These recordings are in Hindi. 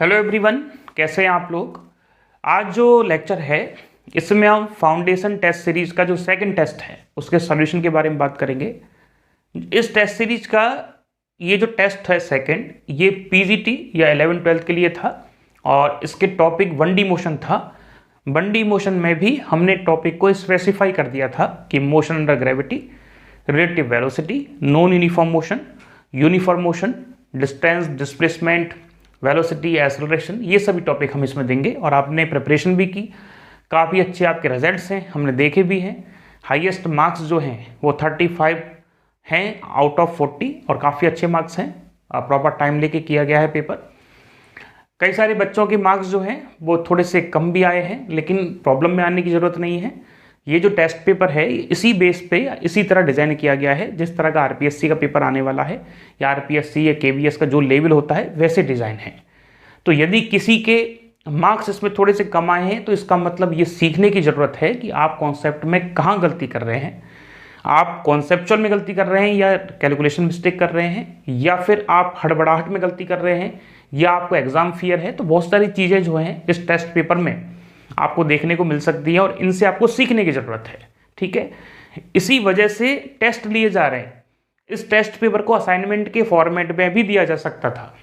हेलो एवरीवन, कैसे हैं आप लोग। आज जो लेक्चर है इसमें हम फाउंडेशन टेस्ट सीरीज का जो सेकंड टेस्ट है उसके सॉल्यूशन के बारे में बात करेंगे। इस टेस्ट सीरीज का ये जो टेस्ट है सेकंड, ये पीजीटी या 11-12 के लिए था और इसके टॉपिक 1D मोशन था। 1D मोशन में भी हमने टॉपिक को स्पेसिफाई कर दिया था कि motion under gravity, relative velocity, non uniform motion, uniform motion, distance, displacement, velocity, acceleration, ये सभी टॉपिक हम इसमें देंगे। और आपने प्रिपरेशन भी की, काफ़ी अच्छे आपके रिजल्ट्स हैं, हमने देखे भी हैं। हाईएस्ट मार्क्स जो हैं वो 35 हैं आउट ऑफ 40 और काफ़ी अच्छे मार्क्स हैं। प्रॉपर टाइम लेके किया गया है पेपर। कई सारे बच्चों के मार्क्स जो हैं वो थोड़े से कम भी आए हैं, लेकिन प्रॉब्लम में आने की ज़रूरत नहीं है। ये जो टेस्ट पेपर है इसी बेस पे इसी तरह डिज़ाइन किया गया है जिस तरह का आरपीएससी का पेपर आने वाला है या आरपीएससी या केवीएस का जो लेवल होता है वैसे डिज़ाइन है। तो यदि किसी के मार्क्स इसमें थोड़े से कम आए हैं तो इसका मतलब ये सीखने की ज़रूरत है कि आप कॉन्सेप्ट में कहाँ गलती कर रहे हैं। आप कॉन्सेप्चुअल में गलती कर रहे हैं या कैलकुलेशन मिस्टेक कर रहे हैं, या फिर आप हड़बड़ाहट में गलती कर रहे हैं, या आपको एग्ज़ाम फियर है। तो बहुत सारी चीज़ें जो हैं इस टेस्ट पेपर में आपको देखने को मिल सकती है और इनसे आपको सीखने की ज़रूरत है। ठीक है, इसी वजह से टेस्ट लिए जा रहे हैं। इस टेस्ट पेपर को असाइनमेंट के फॉर्मेट में भी दिया जा सकता था,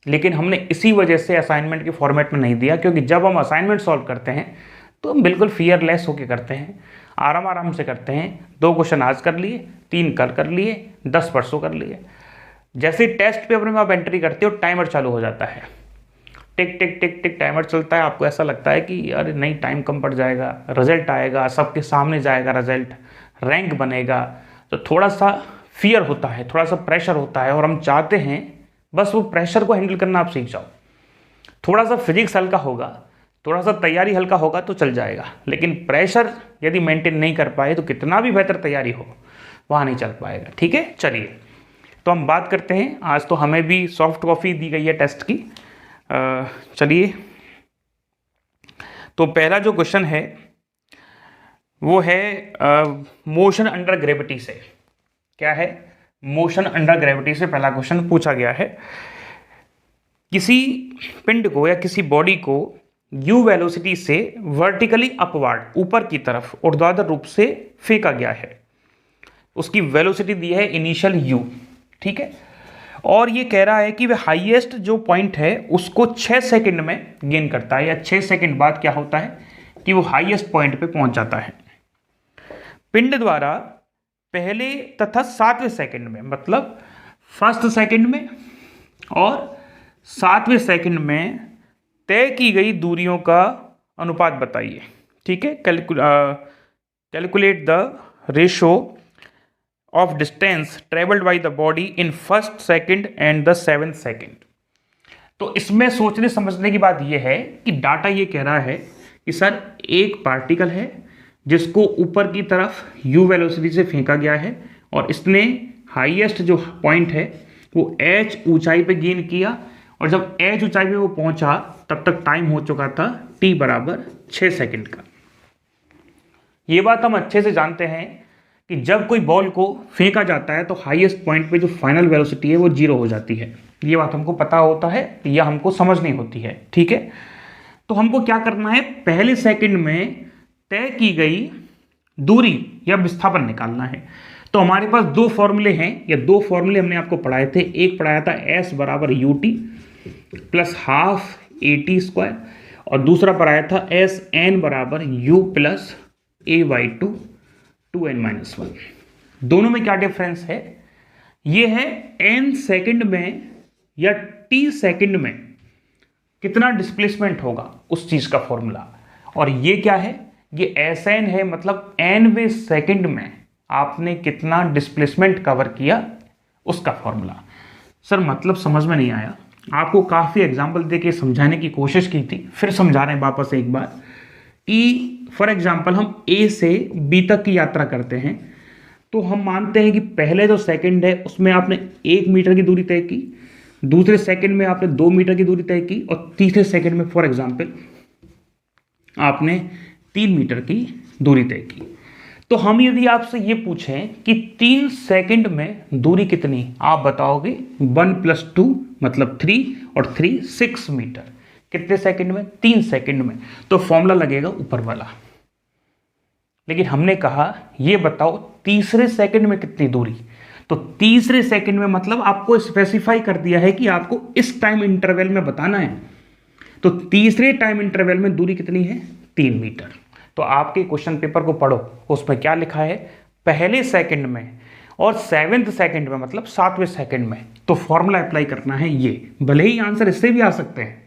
लेकिन हमने इसी वजह से असाइनमेंट के फॉर्मेट में नहीं दिया, क्योंकि जब हम असाइनमेंट सॉल्व करते हैं तो हम बिल्कुल फियरलेस होकर करते हैं, आराम से करते हैं। 2 क्वेश्चन आज कर लिए, 3 कल कर लिए, 10 परसों कर लिए। जैसे टेस्ट पेपर में आप एंट्री करते हो टाइमर चालू हो जाता है, टिक टिक टिक टिक टाइमर चलता है। आपको ऐसा लगता है कि अरे नहीं, टाइम कम पड़ जाएगा, रिजल्ट आएगा, सबके सामने जाएगा रिजल्ट, रैंक बनेगा। तो थोड़ा सा फियर होता है, थोड़ा सा प्रेशर होता है, और हम चाहते हैं बस वो प्रेशर को हैंडल करना आप सीख जाओ। थोड़ा सा फिजिक्स हल्का होगा, थोड़ा सा तैयारी हल्का होगा तो चल जाएगा, लेकिन प्रेशर यदि मेंटेन नहीं कर पाए तो कितना भी बेहतर तैयारी हो वहाँ नहीं चल पाएगा। ठीक है, चलिए तो हम बात करते हैं। आज तो हमें भी सॉफ्ट कॉपी दी गई है टेस्ट की। चलिए, तो पहला जो क्वेश्चन है वो है मोशन अंडर ग्रेविटी से। क्या है? मोशन अंडर ग्रेविटी से पहला क्वेश्चन पूछा गया है। किसी पिंड को या किसी बॉडी को u वेलोसिटी से वर्टिकली अपवर्ड, ऊपर की तरफ ऊर्ध्वाधर रूप से फेंका गया है। उसकी वेलोसिटी दी है इनिशियल u। ठीक है, और ये कह रहा है कि वह हाईएस्ट जो पॉइंट है उसको 6 सेकंड में गेन करता है, या 6 सेकंड बाद क्या होता है कि वो हाईएस्ट पॉइंट पे पहुंच जाता है। पिंड द्वारा पहले तथा 7वें सेकंड में, मतलब फर्स्ट सेकंड में और 7वें सेकंड में तय की गई दूरियों का अनुपात बताइए। ठीक है, calculate the ratio of distance traveled by the body in first second and the 7th second। तो इसमें सोचने समझने की बात यह है कि डाटा ये कह रहा है कि सर एक पार्टिकल है जिसको ऊपर की तरफ u वेलोसिटी से फेंका गया है, और इसने हाईएस्ट जो पॉइंट है वो h ऊंचाई पे गेन किया, और जब h ऊंचाई पे वो पहुंचा तब तक टाइम हो चुका था t बराबर 6 सेकंड का। ये बात हम अच्छे से जानते हैं कि जब कोई बॉल को फेंका जाता है तो हाईएस्ट पॉइंट पे जो फाइनल वेलोसिटी है वो 0 हो जाती है। ये बात हमको पता होता है या हमको समझनी होती है। ठीक है, तो हमको क्या करना है, पहले सेकंड में तय की गई दूरी या विस्थापन निकालना है। तो हमारे पास 2 फॉर्मूले हैं, या 2 फॉर्मूले हमने आपको पढ़ाए थे। एक पढ़ाया था s बराबर ut प्लस हाफ at², और दूसरा पढ़ाया था sn बराबर u प्लस a/2 2n-1। दोनों में क्या डिफरेंस है? ये है n सेकंड में या t सेकंड में कितना डिस्प्लेसमेंट होगा उस चीज का फॉर्मूला, और ये क्या है, ये Sn है, मतलब nवें सेकंड में आपने कितना डिस्प्लेसमेंट कवर किया उसका फॉर्मूला। सर मतलब समझ में नहीं आया, आपको काफी एग्जांपल देके समझाने की कोशिश की थी, फिर समझा रहे हैं वापस एक बार कि फॉर एग्जाम्पल हम A से B तक की यात्रा करते हैं, तो हम मानते हैं कि पहले जो सेकंड है उसमें आपने 1 मीटर की दूरी तय की, दूसरे सेकंड में आपने 2 मीटर की दूरी तय की, और तीसरे सेकंड में फॉर एग्जाम्पल आपने 3 मीटर की दूरी तय की। तो हम यदि आपसे ये पूछें कि 3 सेकंड में दूरी कितनी, आप बताओगे 1 + 2 मतलब 3 और 3 6 मीटर। कितने सेकंड में? 3 सेकंड में। तो फॉर्मूला लगेगा ऊपर वाला। लेकिन हमने कहा ये बताओ तीसरे सेकंड में कितनी दूरी, तो तीसरे सेकंड में मतलब आपको स्पेसिफाई कर दिया है कि आपको इस टाइम इंटरवल में बताना है। तो तीसरे टाइम इंटरवल में दूरी कितनी है? 3 मीटर। तो आपके क्वेश्चन पेपर को पढ़ो, उसमें क्या लिखा है, पहले सेकंड में और 7वें सेकंड में मतलब 7वें सेकंड में। तो फॉर्मूला अप्लाई करना है ये। भले ही आंसर इससे भी आ सकते हैं,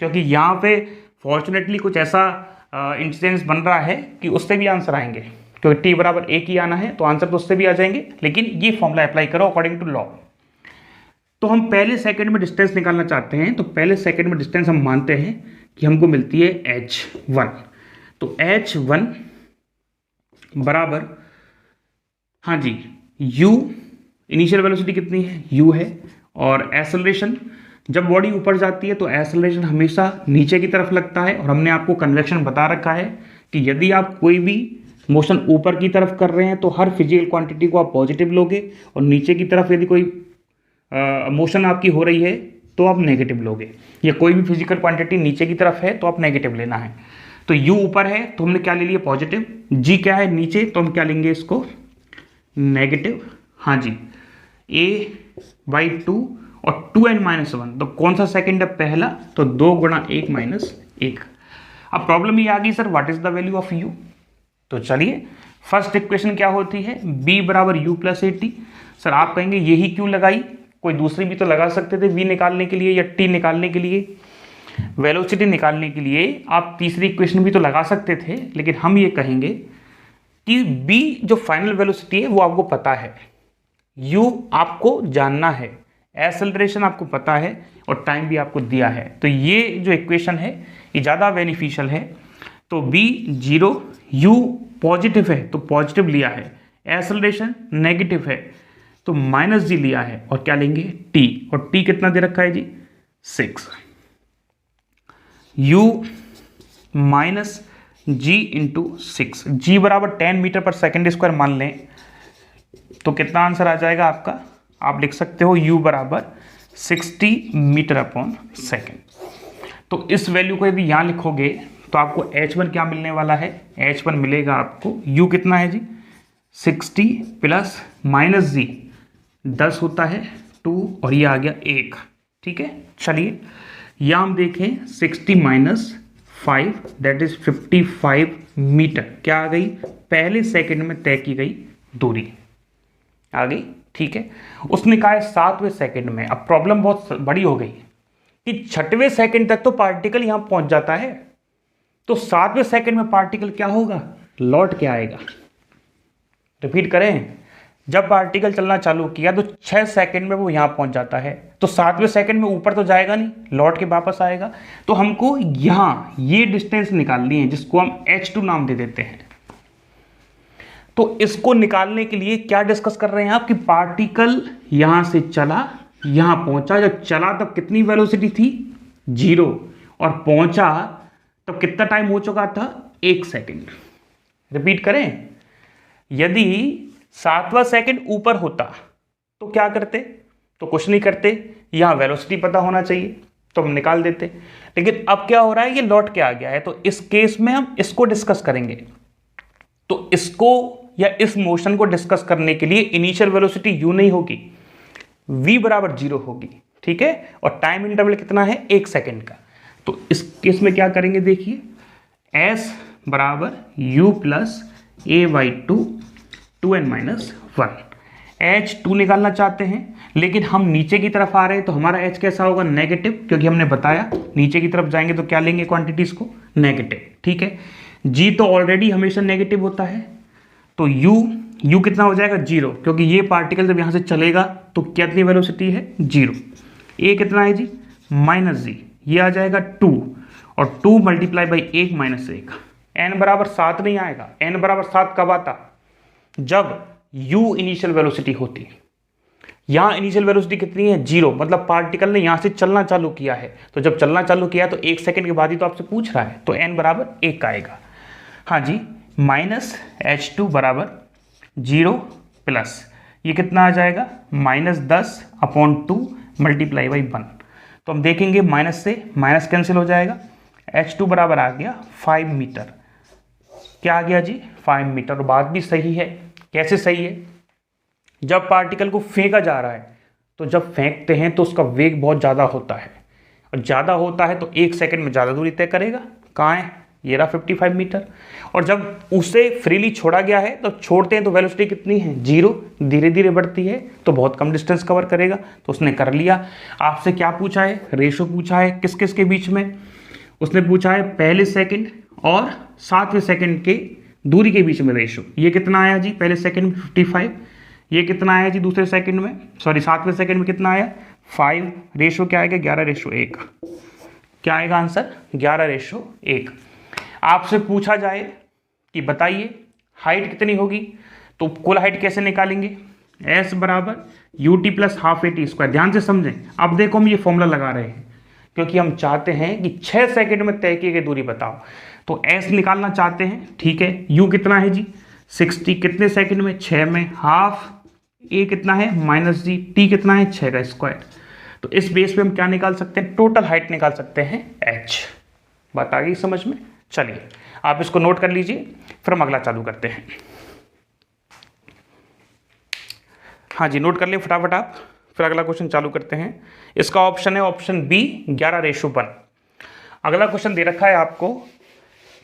क्योंकि यहाँ पे फॉर्चुनेटली कुछ ऐसा इंसिडेंस बन रहा है कि उससे भी आंसर आएंगे, क्योंकि t = 1 ही आना है तो आंसर तो उससे भी आ जाएंगे। लेकिन ये फॉर्मूला अप्लाई करो अकॉर्डिंग टू लॉ। तो हम पहले सेकंड में डिस्टेंस निकालना चाहते हैं, तो पहले सेकंड में डिस्टेंस हम मानते हैं कि हमको मिलती है h1। तो h1 बराबर, हाँ जी, u, इनिशियल वेलोसिटी कितनी है? u है। और एक्सेलरेशन, जब बॉडी ऊपर जाती है तो एक्सेलरेशन हमेशा नीचे की तरफ लगता है। और हमने आपको कन्वेक्शन बता रखा है कि यदि आप कोई भी मोशन ऊपर की तरफ कर रहे हैं तो हर फिजिकल क्वांटिटी को आप पॉजिटिव लोगे, और नीचे की तरफ यदि कोई मोशन आपकी हो रही है तो आप नेगेटिव लोगे। या कोई भी फिजिकल क्वांटिटी नीचे की तरफ है तो आप नेगेटिव लेना है। तो u ऊपर है तो हमने क्या ले लिया? पॉजिटिव। g क्या है? नीचे, तो हम क्या लेंगे इसको? नेगेटिव। हाँ जी, a/2 और 2n-1। तो कौन सा सेकंड है? पहला। तो 2 × 1 - 1। अब प्रॉब्लम ये आ गई, sir what is the value of u? तो चलिए, फर्स्ट इक्वेशन क्या होती है? b = u + at। सर आप कहेंगे यही क्यों लगाई, कोई दूसरी भी तो लगा सकते थे v निकालने के लिए या t निकालने के लिए, वेलोसिटी निकालने के लिए आप तीसरी इक्वेशन भी तो लगा सकते थे। लेकिन हम ये कहेंगे कि b जो फाइनल वेलोसिटी है वो आपको पता है, u आपको जानना है, एक्सेलरेशन आपको पता है और टाइम भी आपको दिया है। तो ये जो इक्वेशन है ये ज़्यादा बेनिफिशियल है। तो b 0, u पॉजिटिव है तो पॉजिटिव लिया है, एक्सेलरेशन नेगेटिव है तो -g लिया है, और क्या लेंगे? t। और t कितना दे रखा है जी? 6। u - g × 6, g = 10 मीटर/सेकंड² मान लें तो कितना आंसर आ जाएगा आपका? आप लिख सकते हो u = 60 मीटर/सेकंड। तो इस वैल्यू को यदि यहाँ लिखोगे तो आपको h1 क्या मिलने वाला है? h1 मिलेगा आपको, u कितना है जी? 60 प्लस -g 10 होता है 2, और ये आ गया 1। ठीक है, चलिए यहाँ हम देखें 60 - 5 दैट इज 55 मीटर। क्या आ गई? पहले सेकंड में तय की गई दूरी आ गई। ठीक है, उसने कहा है 7वें सेकंड में। अब प्रॉब्लम बहुत बड़ी हो गई कि 6वें सेकंड तक तो पार्टिकल यहाँ पहुंच जाता है, तो 7वें सेकंड में पार्टिकल क्या होगा? लौट के आएगा। रिपीट करें, जब पार्टिकल चलना चालू किया तो 6 सेकंड में वो यहाँ पहुंच जाता है, तो 7वें सेकंड में ऊपर तो जाएगा नहीं, लौट के वापस आएगा। तो हमको यहाँ ये डिस्टेंस निकालनी है जिसको हम h2 नाम दे देते हैं। तो इसको निकालने के लिए क्या डिस्कस कर रहे हैं आप कि पार्टिकल यहां से चला, यहां पहुंचा, जब चला तब कितनी वेलोसिटी थी? 0, और पहुंचा तब कितना टाइम हो चुका था? 1 सेकंड। रिपीट करें, यदि 7वां सेकंड ऊपर होता तो क्या करते? तो कुछ नहीं करते, यहां वेलोसिटी पता होना चाहिए तो हम निकाल देते। लेकिन अब क्या हो रहा है? ये लौट के आ गया है, तो इस केस में हम इसको डिस्कस करेंगे। तो इसको या इस मोशन को डिस्कस करने के लिए इनिशियल वेलोसिटी u नहीं होगी, v = 0 होगी। ठीक है, और टाइम इंटरवल कितना है? 1 सेकंड का। तो इस केस में क्या करेंगे? देखिए, s = u + a/2 2n-1। h2 निकालना चाहते हैं, लेकिन हम नीचे की तरफ आ रहे हैं तो हमारा h कैसा होगा? नेगेटिव, क्योंकि हमने बताया नीचे की तरफ जाएंगे तो क्या लेंगे क्वांटिटीज को? नेगेटिव। ठीक है, g तो ऑलरेडी हमेशा नेगेटिव होता है, तो u कितना हो जाएगा? 0, क्योंकि ये पार्टिकल जब यहाँ से चलेगा तो कितनी वेलोसिटी है? 0। a कितना है जी? -g, ये आ जाएगा 2, और 2 × 1 -1। n = 7 नहीं आएगा। n = 7 कब आता? जब u इनिशियल वेलोसिटी होती। यहाँ इनिशियल वेलोसिटी कितनी है? 0, मतलब पार्टिकल ने यहाँ से चलना चालू किया है, तो जब चलना चालू किया तो 1 सेकंड के बाद ही तो आपसे पूछ रहा है, तो n = 1 आएगा। हाँ जी, माइनस H2 बराबर 0 प्लस ये कितना आ जाएगा -10/2 मल्टीप्लाई बाई 1। तो हम देखेंगे माइनस से माइनस कैंसिल हो जाएगा। H2 बराबर आ गया 5 मीटर। क्या आ गया जी 5 मीटर। और बात भी सही है। कैसे सही है? जब पार्टिकल को फेंका जा रहा है तो जब फेंकते हैं तो उसका वेग बहुत ज़्यादा होता है, और ज़्यादा होता है तो 1 सेकंड में ज़्यादा दूरी तय करेगा। कहाँ है? ये रहा 55 मीटर। और जब उसे फ्रीली छोड़ा गया है तो छोड़ते हैं तो वेलोसिटी कितनी है 0, धीरे धीरे बढ़ती है तो बहुत कम डिस्टेंस कवर करेगा। तो उसने कर लिया। आपसे क्या पूछा है? रेशो पूछा है। किस किस के बीच में? उसने पूछा है पहले सेकंड और 7वें सेकंड के दूरी के बीच में रेशो। ये कितना आया जी पहले सेकंड में 55। ये कितना आया जी दूसरे सेकंड में, सॉरी 7वें सेकंड में कितना आया 5। रेशो क्या आएगा 11:1। क्या आएगा आंसर 11:1। आपसे पूछा जाए कि बताइए हाइट कितनी होगी, तो कुल हाइट कैसे निकालेंगे? S बराबर UT प्लस हाफ AT²। ध्यान से समझें। अब देखो हम ये फॉर्मूला लगा रहे हैं क्योंकि हम चाहते हैं कि 6 सेकंड में तय की गई दूरी बताओ। तो S निकालना चाहते हैं, ठीक है। U कितना है जी 60, कितने सेकंड में 6 में, हाफ A कितना है -G, T कितना है 6 का स्क्वायर। तो इस बेस पे हम क्या निकाल सकते हैं? टोटल हाइट निकाल सकते हैं H। बात आ गई समझ में? चलिए आप इसको नोट कर लीजिए, फिर हम अगला चालू करते हैं। हाँ जी नोट कर लिए फटाफट आप, फिर अगला क्वेश्चन चालू करते हैं। इसका ऑप्शन है ऑप्शन बी 11:1। अगला क्वेश्चन दे रखा है आपको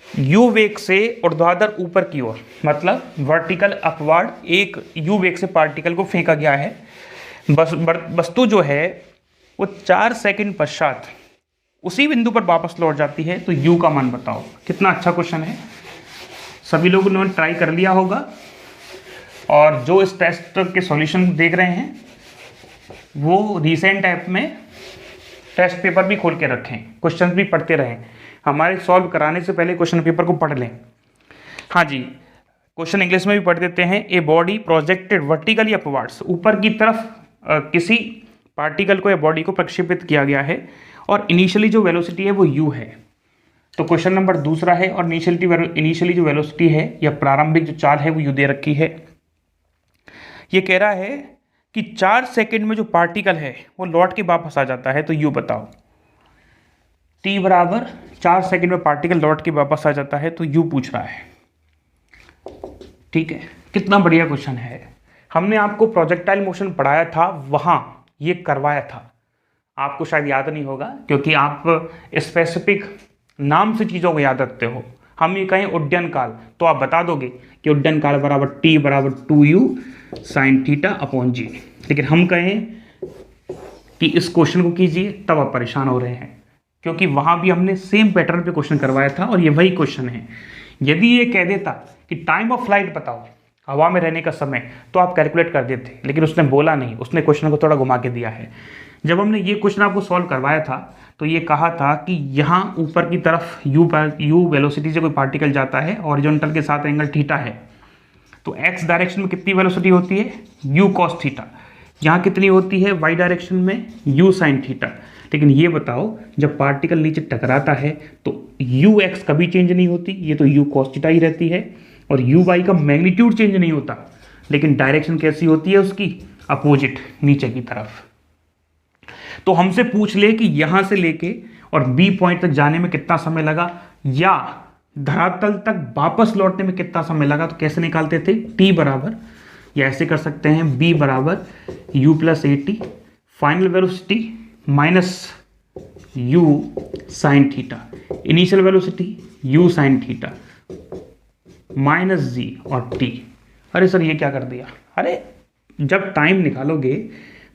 u वेग से ऊर्ध्वाधर ऊपर की ओर, मतलब वर्टिकल अपवर्ड एक u वेग से पार्टिकल को फेंका गया है। वस्तु जो है वो 4 सेकंड पश्चात उसी बिंदु पर वापस लौट जाती है, तो u का मान बताओ। कितना अच्छा क्वेश्चन है। सभी लोगों ने ट्राई कर लिया होगा, और जो इस टेस्ट के सॉल्यूशन देख रहे हैं वो रिसेंट ऐप में टेस्ट पेपर भी खोल के रखें, क्वेश्चन भी पढ़ते रहें। हमारे सॉल्व कराने से पहले क्वेश्चन पेपर को पढ़ लें। हाँ जी क्वेश्चन इंग्लिश में भी पढ़ देते हैं। A body projected vertically upwards, ऊपर की तरफ किसी पार्टिकल को या बॉडी को प्रक्षेपित किया गया है, और इनिशियली जो वेलोसिटी है वो u है। तो क्वेश्चन नंबर दूसरा है, और इनिशियली जो वेलोसिटी है या प्रारंभिक जो चाल है वो u दे रखी है। ये कह रहा है कि 4 सेकंड में जो पार्टिकल है वो लौट के वापस आ जाता है, तो u बताओ। t बराबर 4 सेकंड में पार्टिकल लौट के वापस आ जाता है, तो u पूछ रहा है। ठीक है, कितना बढ़िया क्वेश्चन है। हमने आपको प्रोजेक्टाइल मोशन पढ़ाया था, वहां ये करवाया था। आपको शायद याद नहीं होगा क्योंकि आप स्पेसिफिक नाम से चीज़ों को याद रखते हो। हम ये कहें उड्डयन काल तो आप बता दोगे कि उड्डयन काल बराबर t बराबर 2u sine theta upon g। लेकिन हम कहें कि इस क्वेश्चन को कीजिए तब आप परेशान हो रहे हैं, क्योंकि वहां भी हमने सेम पैटर्न पे क्वेश्चन करवाया था और ये वही क्वेश्चन है। यदि ये कह देता कि टाइम ऑफ फ्लाइट बताओ, हवा में रहने का समय, तो आप कैलकुलेट कर देते, लेकिन उसने बोला नहीं, उसने क्वेश्चन को थोड़ा घुमा के दिया है। जब हमने ये क्वेश्चन आपको सॉल्व करवाया था तो ये कहा था कि यहाँ ऊपर की तरफ u वेलोसिटी से कोई पार्टिकल जाता है, हॉरिजॉन्टल के साथ एंगल थीटा है, तो x डायरेक्शन में कितनी वेलोसिटी होती है u cos थीटा, यहाँ कितनी होती है y डायरेक्शन में u sin थीटा। लेकिन ये बताओ जब पार्टिकल नीचे टकराता है तो ux कभी चेंज नहीं होती, ये तो u cos थीटा ही रहती है, और uy का मैग्नीट्यूड चेंज नहीं होता, लेकिन डायरेक्शन कैसी होती है उसकी, अपोजिट, नीचे की तरफ। तो हमसे पूछ ले कि यहां से लेके और बी पॉइंट तक जाने में कितना समय लगा, या धरातल तक वापस लौटने में कितना समय लगा, तो कैसे निकालते थे? t बराबर, या ऐसे कर सकते हैं b बराबर u plus AT final velocity minus u sine theta, initial velocity u sine theta minus g और t। अरे सर ये क्या कर दिया? अरे जब टाइम निकालोगे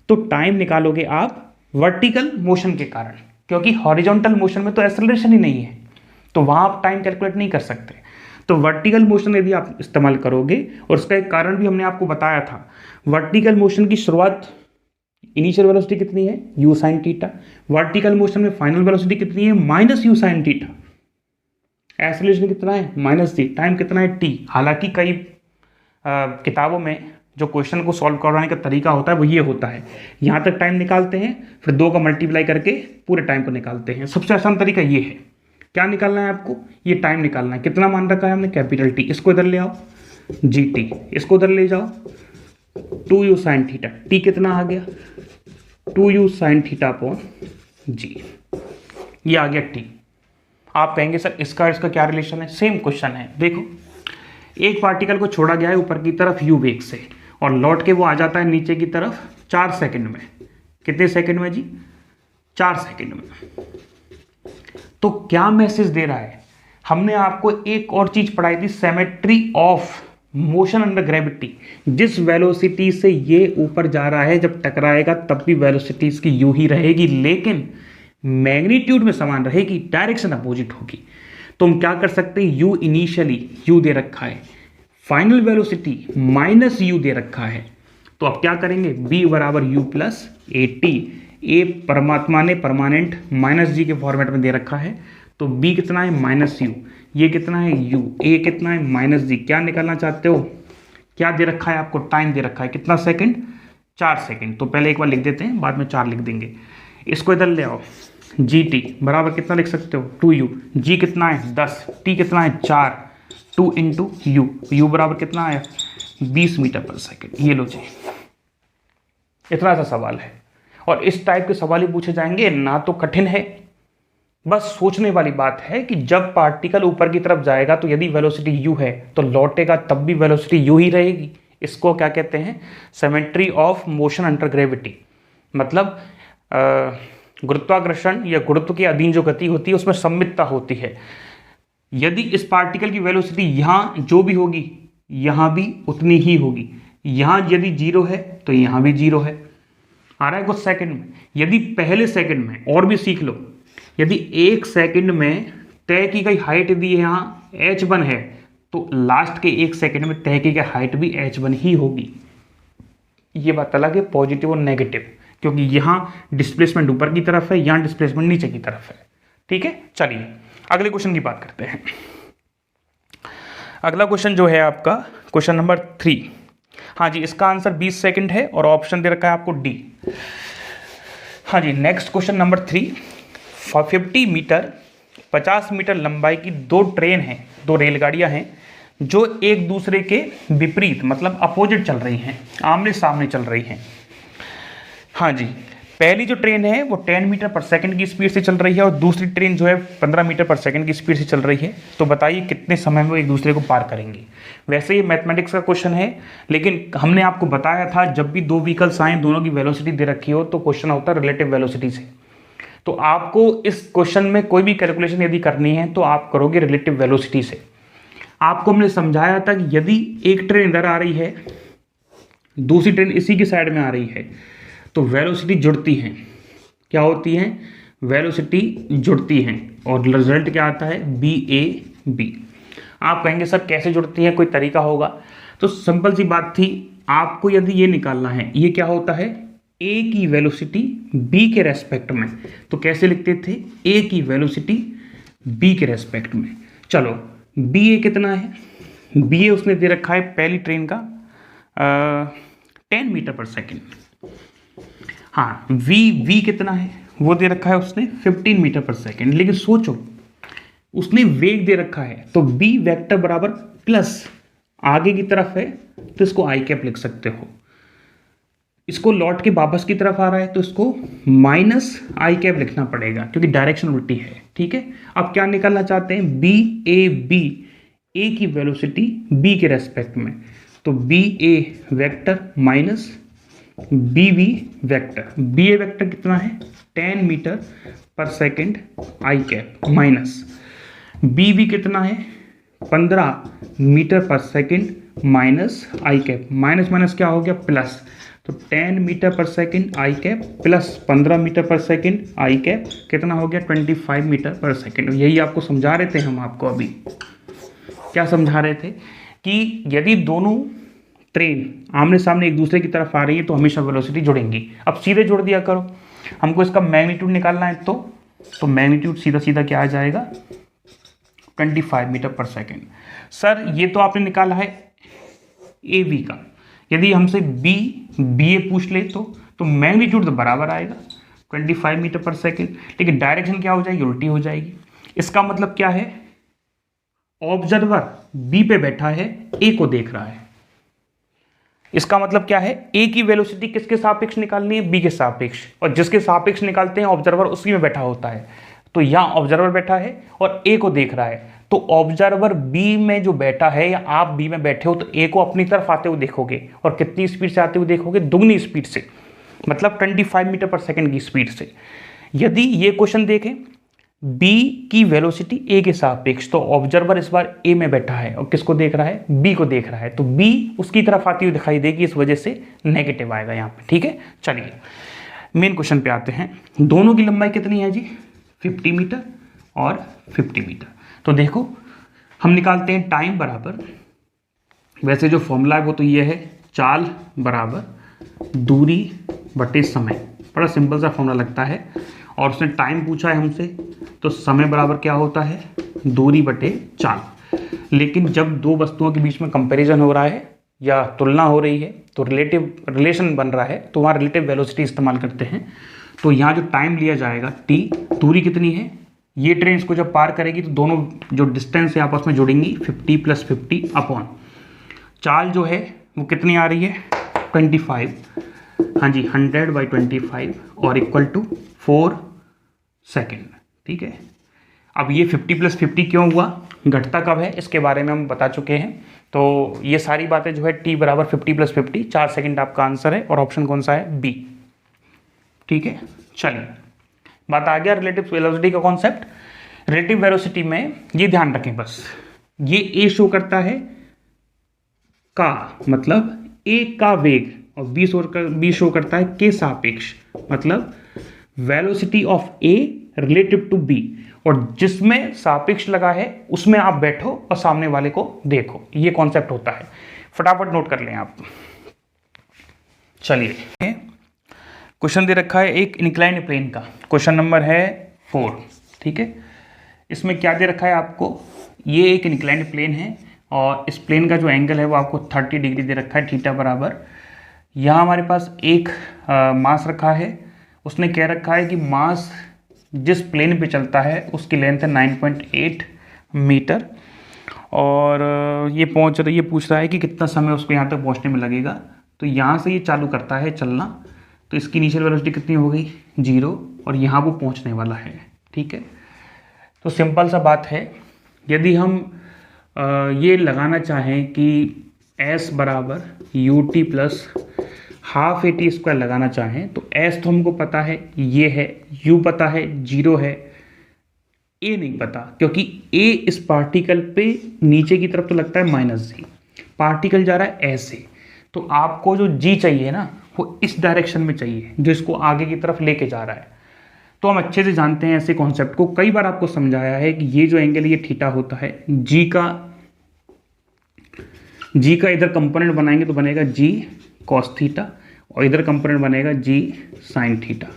तो टाइम निकालोगे आप वर्टिकल मोशन के कारण, क्योंकि हॉरिजॉन्टल मोशन में तो एक्सेलरेशन ही नहीं है, तो वहां आप टाइम कैलकुलेट नहीं कर सकते। तो वर्टिकल मोशन यदि आप इस्तेमाल करोगे, और उसका एक कारण भी हमने आपको बताया था, वर्टिकल मोशन की शुरुआत इनिशियल वेलोसिटी कितनी है u sine theta, vertical motion में फाइनल वेलोसिटी कितनी है minus u sine theta, acceleration कितना है माइनस c, टाइम कितना है t। हालांकि कई किताबों में जो क्वेश्चन को सॉल्व करवाने का तरीका होता है वो ये होता है, यहाँ तक टाइम निकालते हैं, फिर 2 का मल्टीप्लाई करके पूरे टाइम को निकालते हैं। सबसे आसान तरीका ये है, क्या निकालना है आपको, ये टाइम निकालना है। कितना मान रखा है हमने, कैपिटल टी। इसको इधर ले आओ, जी टी, इसको उधर ले जाओ, 2u साइन थीटा। टी कितना आ गया, 2u साइन थीटा अपॉन जी, ये आ गया टी। आप कहेंगे सर इसका क्या रिलेशन है, सेम क्वेश्चन है। देखो, एक पार्टिकल को छोड़ा गया है ऊपर की तरफ u वेग से और लौट के वो आ जाता है नीचे की तरफ 4 सेकंड में। कितने सेकंड में जी, 4 सेकंड में। तो क्या मैसेज दे रहा है, हमने आपको एक और चीज पढ़ाई थी, symmetry of motion under gravity. जिस वेलोसिटी से ये ऊपर जा रहा है, जब टकराएगा तब भी वेलोसिटी इसकी यू ही रहेगी, लेकिन मैग्नीट्यूड में समान रहेगी, डायरेक्शन अपोजिट होगी। तो हम क्या कर सकते हैं, u इनिशियली u दे रखा है, फाइनल वेलोसिटी माइनस u दे रखा है। तो अब क्या करेंगे, b बराबर u प्लस ए टी। ए परमात्मा ने परमानेंट माइनस जी के फॉर्मेट में दे रखा है, तो b कितना है माइनस यू, ये कितना है u, a कितना है माइनस जी। क्या निकालना चाहते हो, क्या दे रखा है आपको, टाइम दे रखा है, कितना सेकंड, 4 सेकंड। तो पहले एक बार लिख देते हैं, बाद में 4 लिख देंगे। इसको इधर ले आओ, जी टी बराबर कितना लिख सकते हो, 2u। जी कितना है 10, टी कितना है 4, 2 इंटू यू, यू बराबर कितना आया 20 मीटर पर सेकंड। ये लो जी, इतना सा सवाल है। और इस टाइप के सवाल ही पूछे जाएंगे, ना तो कठिन है, बस सोचने वाली बात है कि जब पार्टिकल ऊपर की तरफ जाएगा तो यदि वेलोसिटी u है तो लौटेगा तब भी वेलोसिटी u ही रहेगी। इसको क्या कहते हैं, symmetry of motion under gravity. मतलब गुरुत्वाकर्षण या गुरुत्व के अधीन जो गति होती है उसमें सममितता होती है। यदि इस पार्टिकल की वेलोसिटी यहाँ जो भी होगी यहाँ भी उतनी ही होगी, यहाँ यदि 0 है तो यहाँ भी 0 है। आ रहा है कुछ सेकंड में। यदि पहले सेकंड में, और भी सीख लो, यदि 1 सेकंड में तय की गई हाइट यदि यहाँ h1 है तो लास्ट के 1 सेकंड में तय की गई हाइट भी h1 ही होगी। ये बात अलग है पॉजिटिव और नेगेटिव, क्योंकि यहाँ डिस्प्लेसमेंट ऊपर की तरफ है, यहाँ डिस्प्लेसमेंट नीचे की तरफ है। ठीक है, चलिए अगले क्वेश्चन की बात करते हैं। अगला क्वेश्चन जो है आपका क्वेश्चन नंबर 3। हाँ जी, इसका आंसर 20 सेकंड है और ऑप्शन दे रखा है आपको डी। हाँ जी, next question number 3। 50 metre 50 metre लंबाई की 2 ट्रेन हैं, 2 रेलगाड़ियां हैं जो एक दूसरे के विपरीत मतलब अपोजिट चल रही हैं, आमने सामने चल रही हैं। हाँ जी, पहली जो ट्रेन है वो 10 मीटर पर सेकंड की स्पीड से चल रही है और दूसरी ट्रेन जो है 15 मीटर पर सेकंड की स्पीड से चल रही है। तो बताइए कितने समय में वो एक दूसरे को पार करेंगे। वैसे ये मैथमेटिक्स का क्वेश्चन है, लेकिन हमने आपको बताया था जब भी 2 व्हीकल्स आए, दोनों की वेलोसिटी दे रखी हो तो क्वेश्चन होता है रिलेटिव वेलोसिटी से। तो आपको इस क्वेश्चन में कोई भी कैलकुलेशन यदि करनी है तो आप करोगे रिलेटिव वेलोसिटी से। आपको हमने समझाया था कि यदि एक ट्रेन इधर आ रही है, दूसरी ट्रेन इसी की साइड में आ रही है, तो वेलोसिटी जुड़ती हैं। क्या होती हैं, वेलोसिटी जुड़ती हैं और रिजल्ट क्या आता है, बी ए बी। आप कहेंगे सर कैसे जुड़ती हैं, कोई तरीका होगा? तो सिंपल सी बात थी, आपको यदि ये निकालना है, ये क्या होता है, ए की वेलोसिटी बी के रेस्पेक्ट में, तो कैसे लिखते थे, ए की वेलोसिटी बी के रेस्पेक्ट में। चलो बी ए कितना है, बी ए उसने दे रखा है पहली ट्रेन का 10 मीटर पर सेकेंड। हाँ, वी कितना है, वो दे रखा है उसने 15 मीटर पर सेकेंड। लेकिन सोचो उसने वेग दे रखा है, तो बी वेक्टर बराबर प्लस आगे की तरफ है तो इसको आई कैप लिख सकते हो, इसको लौट के वापस की तरफ आ रहा है तो इसको माइनस आई कैप लिखना पड़ेगा क्योंकि डायरेक्शन उल्टी है। ठीक है, अब क्या निकालना चाहते हैं, बी ए बी, ए की वेलोसिटी बी के रेस्पेक्ट में, तो B A vector minus B V vector. B A vector कितना है 10 meter per second I cap minus B V कितना है 15 meter per second minus I cap, minus minus क्या हो गया प्लस, तो 10 meter per second I cap plus 15 meter per second I cap कितना हो गया 25 मीटर पर सेकेंड। यही आपको समझा रहे थे हम आपको अभी। क्या समझा रहे थे कि यदि दोनों ट्रेन आमने सामने एक दूसरे की तरफ आ रही है तो हमेशा वेलोसिटी जुड़ेंगी। अब सीधे जोड़ दिया करो, हमको इसका मैग्नीट्यूड निकालना है तो मैग्नीट्यूड सीधा सीधा क्या आ जाएगा 25 मीटर पर सेकेंड। सर ये तो आपने निकाला है ए बी का, यदि हमसे बी ए पूछ ले तो मैग्नीट्यूड तो बराबर आएगा 25 मीटर पर सेकेंड, लेकिन डायरेक्शन क्या हो जाएगी, उल्टी हो जाएगी। इसका मतलब क्या है, ऑब्जर्वर बी पे बैठा है, ए को देख रहा है। इसका मतलब क्या है, ए की वेलोसिटी किसके सापेक्ष निकालनी है, बी के सापेक्ष, और जिसके सापेक्ष निकालते हैं ऑब्जर्वर उसी में बैठा होता है। तो यहां ऑब्जर्वर बैठा है और ए को देख रहा है, तो ऑब्जर्वर बी में जो बैठा है या आप बी में बैठे हो तो ए को अपनी तरफ आते हुए देखोगे, और कितनी स्पीड से आते हुए देखोगे, दुगनी स्पीड से, मतलब 25 मीटर पर सेकेंड की स्पीड से। यदि ये क्वेश्चन देखें, बी की वेलोसिटी ए के सापेक्ष, तो ऑब्जर्वर इस बार ए में बैठा है और किसको देख रहा है, बी को देख रहा है, तो बी उसकी तरफ आती हुई दिखाई देगी, इस वजह से नेगेटिव आएगा यहाँ पे। ठीक है, चलिए मेन क्वेश्चन पे आते हैं। दोनों की लंबाई कितनी है जी, 50 मीटर और 50 मीटर। तो देखो हम निकालते हैं टाइम बराबर, वैसे जो फॉर्मूला है वो तो ये है, चाल बराबर दूरी बटे समय, बड़ा सिंपल सा फॉर्मूला लगता है। और उसने टाइम पूछा है हमसे, तो समय बराबर क्या होता है, दूरी बटे चाल। लेकिन जब दो वस्तुओं के बीच में कंपैरिजन हो रहा है या तुलना हो रही है, तो रिलेशन बन रहा है, तो वहाँ रिलेटिव वेलोसिटी इस्तेमाल करते हैं। तो यहाँ जो टाइम लिया जाएगा t, दूरी कितनी है, ये ट्रेन इसको जब पार करेगी तो दोनों जो डिस्टेंस है आपस में जुड़ेंगी, 50 + 50 अपॉन चाल जो है वो कितनी आ रही है, 25, हाँ जी 100/25 और इक्वल टू 4 सेकेंड। ठीक है, अब ये 50 + 50 क्यों हुआ, घटता कब है, इसके बारे में हम बता चुके हैं। तो ये सारी बातें जो है t बराबर 50 + 50, 4 सेकेंड आपका आंसर है, और ऑप्शन कौन सा है, बी। ठीक है, चलिए बात आ गया रिलेटिव वेलोसिटी का कॉन्सेप्ट। रिलेटिव वेलोसिटी में ये ध्यान रखें बस, ये ए शो करता है का, मतलब ए का वेग, और बी शो करता है के सापेक्ष, मतलब velocity of A relative to B, और जिसमें सापेक्ष लगा है उसमें आप बैठो और सामने वाले को देखो, ये कॉन्सेप्ट होता है। फटाफट नोट कर लें आप। चलिए क्वेश्चन दे रखा है एक इंक्लाइंड प्लेन का, क्वेश्चन नंबर है 4। ठीक है, इसमें क्या दे रखा है आपको, ये एक इंक्लाइंड प्लेन है और इस प्लेन का जो एंगल है वो आपको 30 डिग्री दे रखा है, थीटा बराबर। यहाँ हमारे पास एक मास रखा है, उसने कह रखा है कि मास जिस प्लेन पे चलता है उसकी लेंथ है 9.8 मीटर, और ये पूछ रहा है कि कितना समय उसको यहाँ तक पहुँचने में लगेगा। तो यहाँ से ये चालू करता है चलना, तो इसकी इनिशियल वेलोसिटी कितनी हो गई, 0, और यहाँ वो पहुँचने वाला है। ठीक है, तो सिंपल सा बात है, यदि हम ये लगाना चाहें कि s बराबर ut प्लस हाफ AT² लगाना चाहें, तो s तो हमको पता है ये है, u पता है 0 है, a नहीं पता, क्योंकि a इस पार्टिकल पे नीचे की तरफ तो लगता है -g, पार्टिकल जा रहा है ऐसे, तो आपको जो g चाहिए ना वो इस डायरेक्शन में चाहिए, जो इसको आगे की तरफ लेके जा रहा है। तो हम अच्छे से जानते हैं ऐसे कॉन्सेप्ट को, कई बार आपको समझाया है कि ये जो एंगल ये थीटा होता है, जी का इधर कंपोनेंट बनाएंगे तो बनेगा जी कॉस थीटा, और इधर कंपोनेंट बनेगा जी साइन थीटा।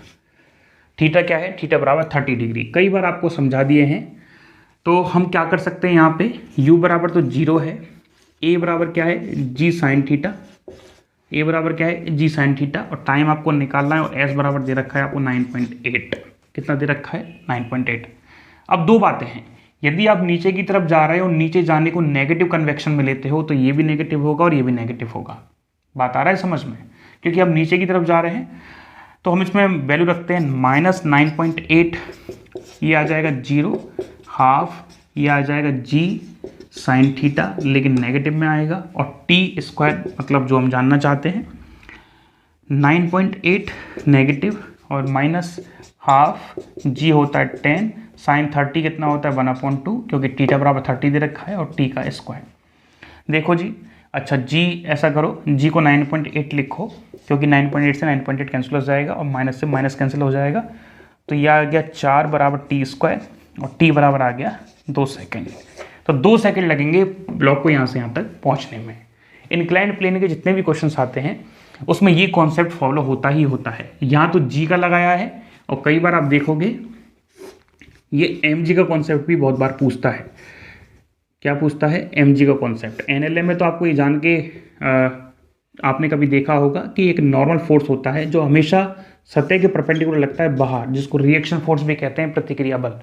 थीटा क्या है, थीटा बराबर 30 डिग्री, कई बार आपको समझा दिए हैं। तो हम क्या कर सकते हैं, यहाँ पे u बराबर तो 0 है, a बराबर क्या है, जी साइन थीटा, a बराबर क्या है, जी साइन थीटा, और टाइम आपको निकालना है, और s बराबर दे रखा है आपको 9.8, कितना दे रखा है, 9.8। अब दो बातें हैं, यदि आप नीचे की तरफ जा रहे हो, नीचे जाने को नेगेटिव कन्वेक्शन में लेते हो, तो ये भी नेगेटिव होगा और ये भी नेगेटिव होगा। बात आ रहा है समझ में, क्योंकि आप नीचे की तरफ जा रहे हैं, तो हम इसमें वैल्यू रखते हैं -9.8, ये आ जाएगा 0, हाफ ये आ जाएगा जी साइन थीटा, लेकिन नेगेटिव में आएगा, और t² मतलब जो हम जानना चाहते हैं 9.8 नेगेटिव, और -हाफ जी होता है 10, साइन 30 कितना होता है 1/2, क्योंकि थीटा बराबर 30 दे रखा है, और t का स्क्वायर। देखो जी, अच्छा जी ऐसा करो, जी को 9.8 लिखो, क्योंकि 9.8 से 9.8 कैंसिल हो जाएगा, और माइनस से माइनस कैंसिल हो जाएगा, तो यह आ गया 4 बराबर t², और t बराबर आ गया 2 सेकेंड। तो 2 सेकेंड लगेंगे ब्लॉक को यहाँ से यहाँ तक पहुँचने में। इंक्लाइंड प्लेन के जितने भी क्वेश्चंस आते हैं उसमें ये कॉन्सेप्ट फॉलो होता ही होता है। यहाँ तो जी का लगाया है, और कई बार आप देखोगे ये mg का कॉन्सेप्ट भी बहुत बार पूछता है। क्या पूछता है, mg का कॉन्सेप्ट। NLM में तो आपको ये जान के आपने कभी देखा होगा कि एक नॉर्मल फोर्स होता है जो हमेशा सतह के परपेंडिकुलर लगता है बाहर, जिसको रिएक्शन फोर्स भी कहते हैं, प्रतिक्रिया बल।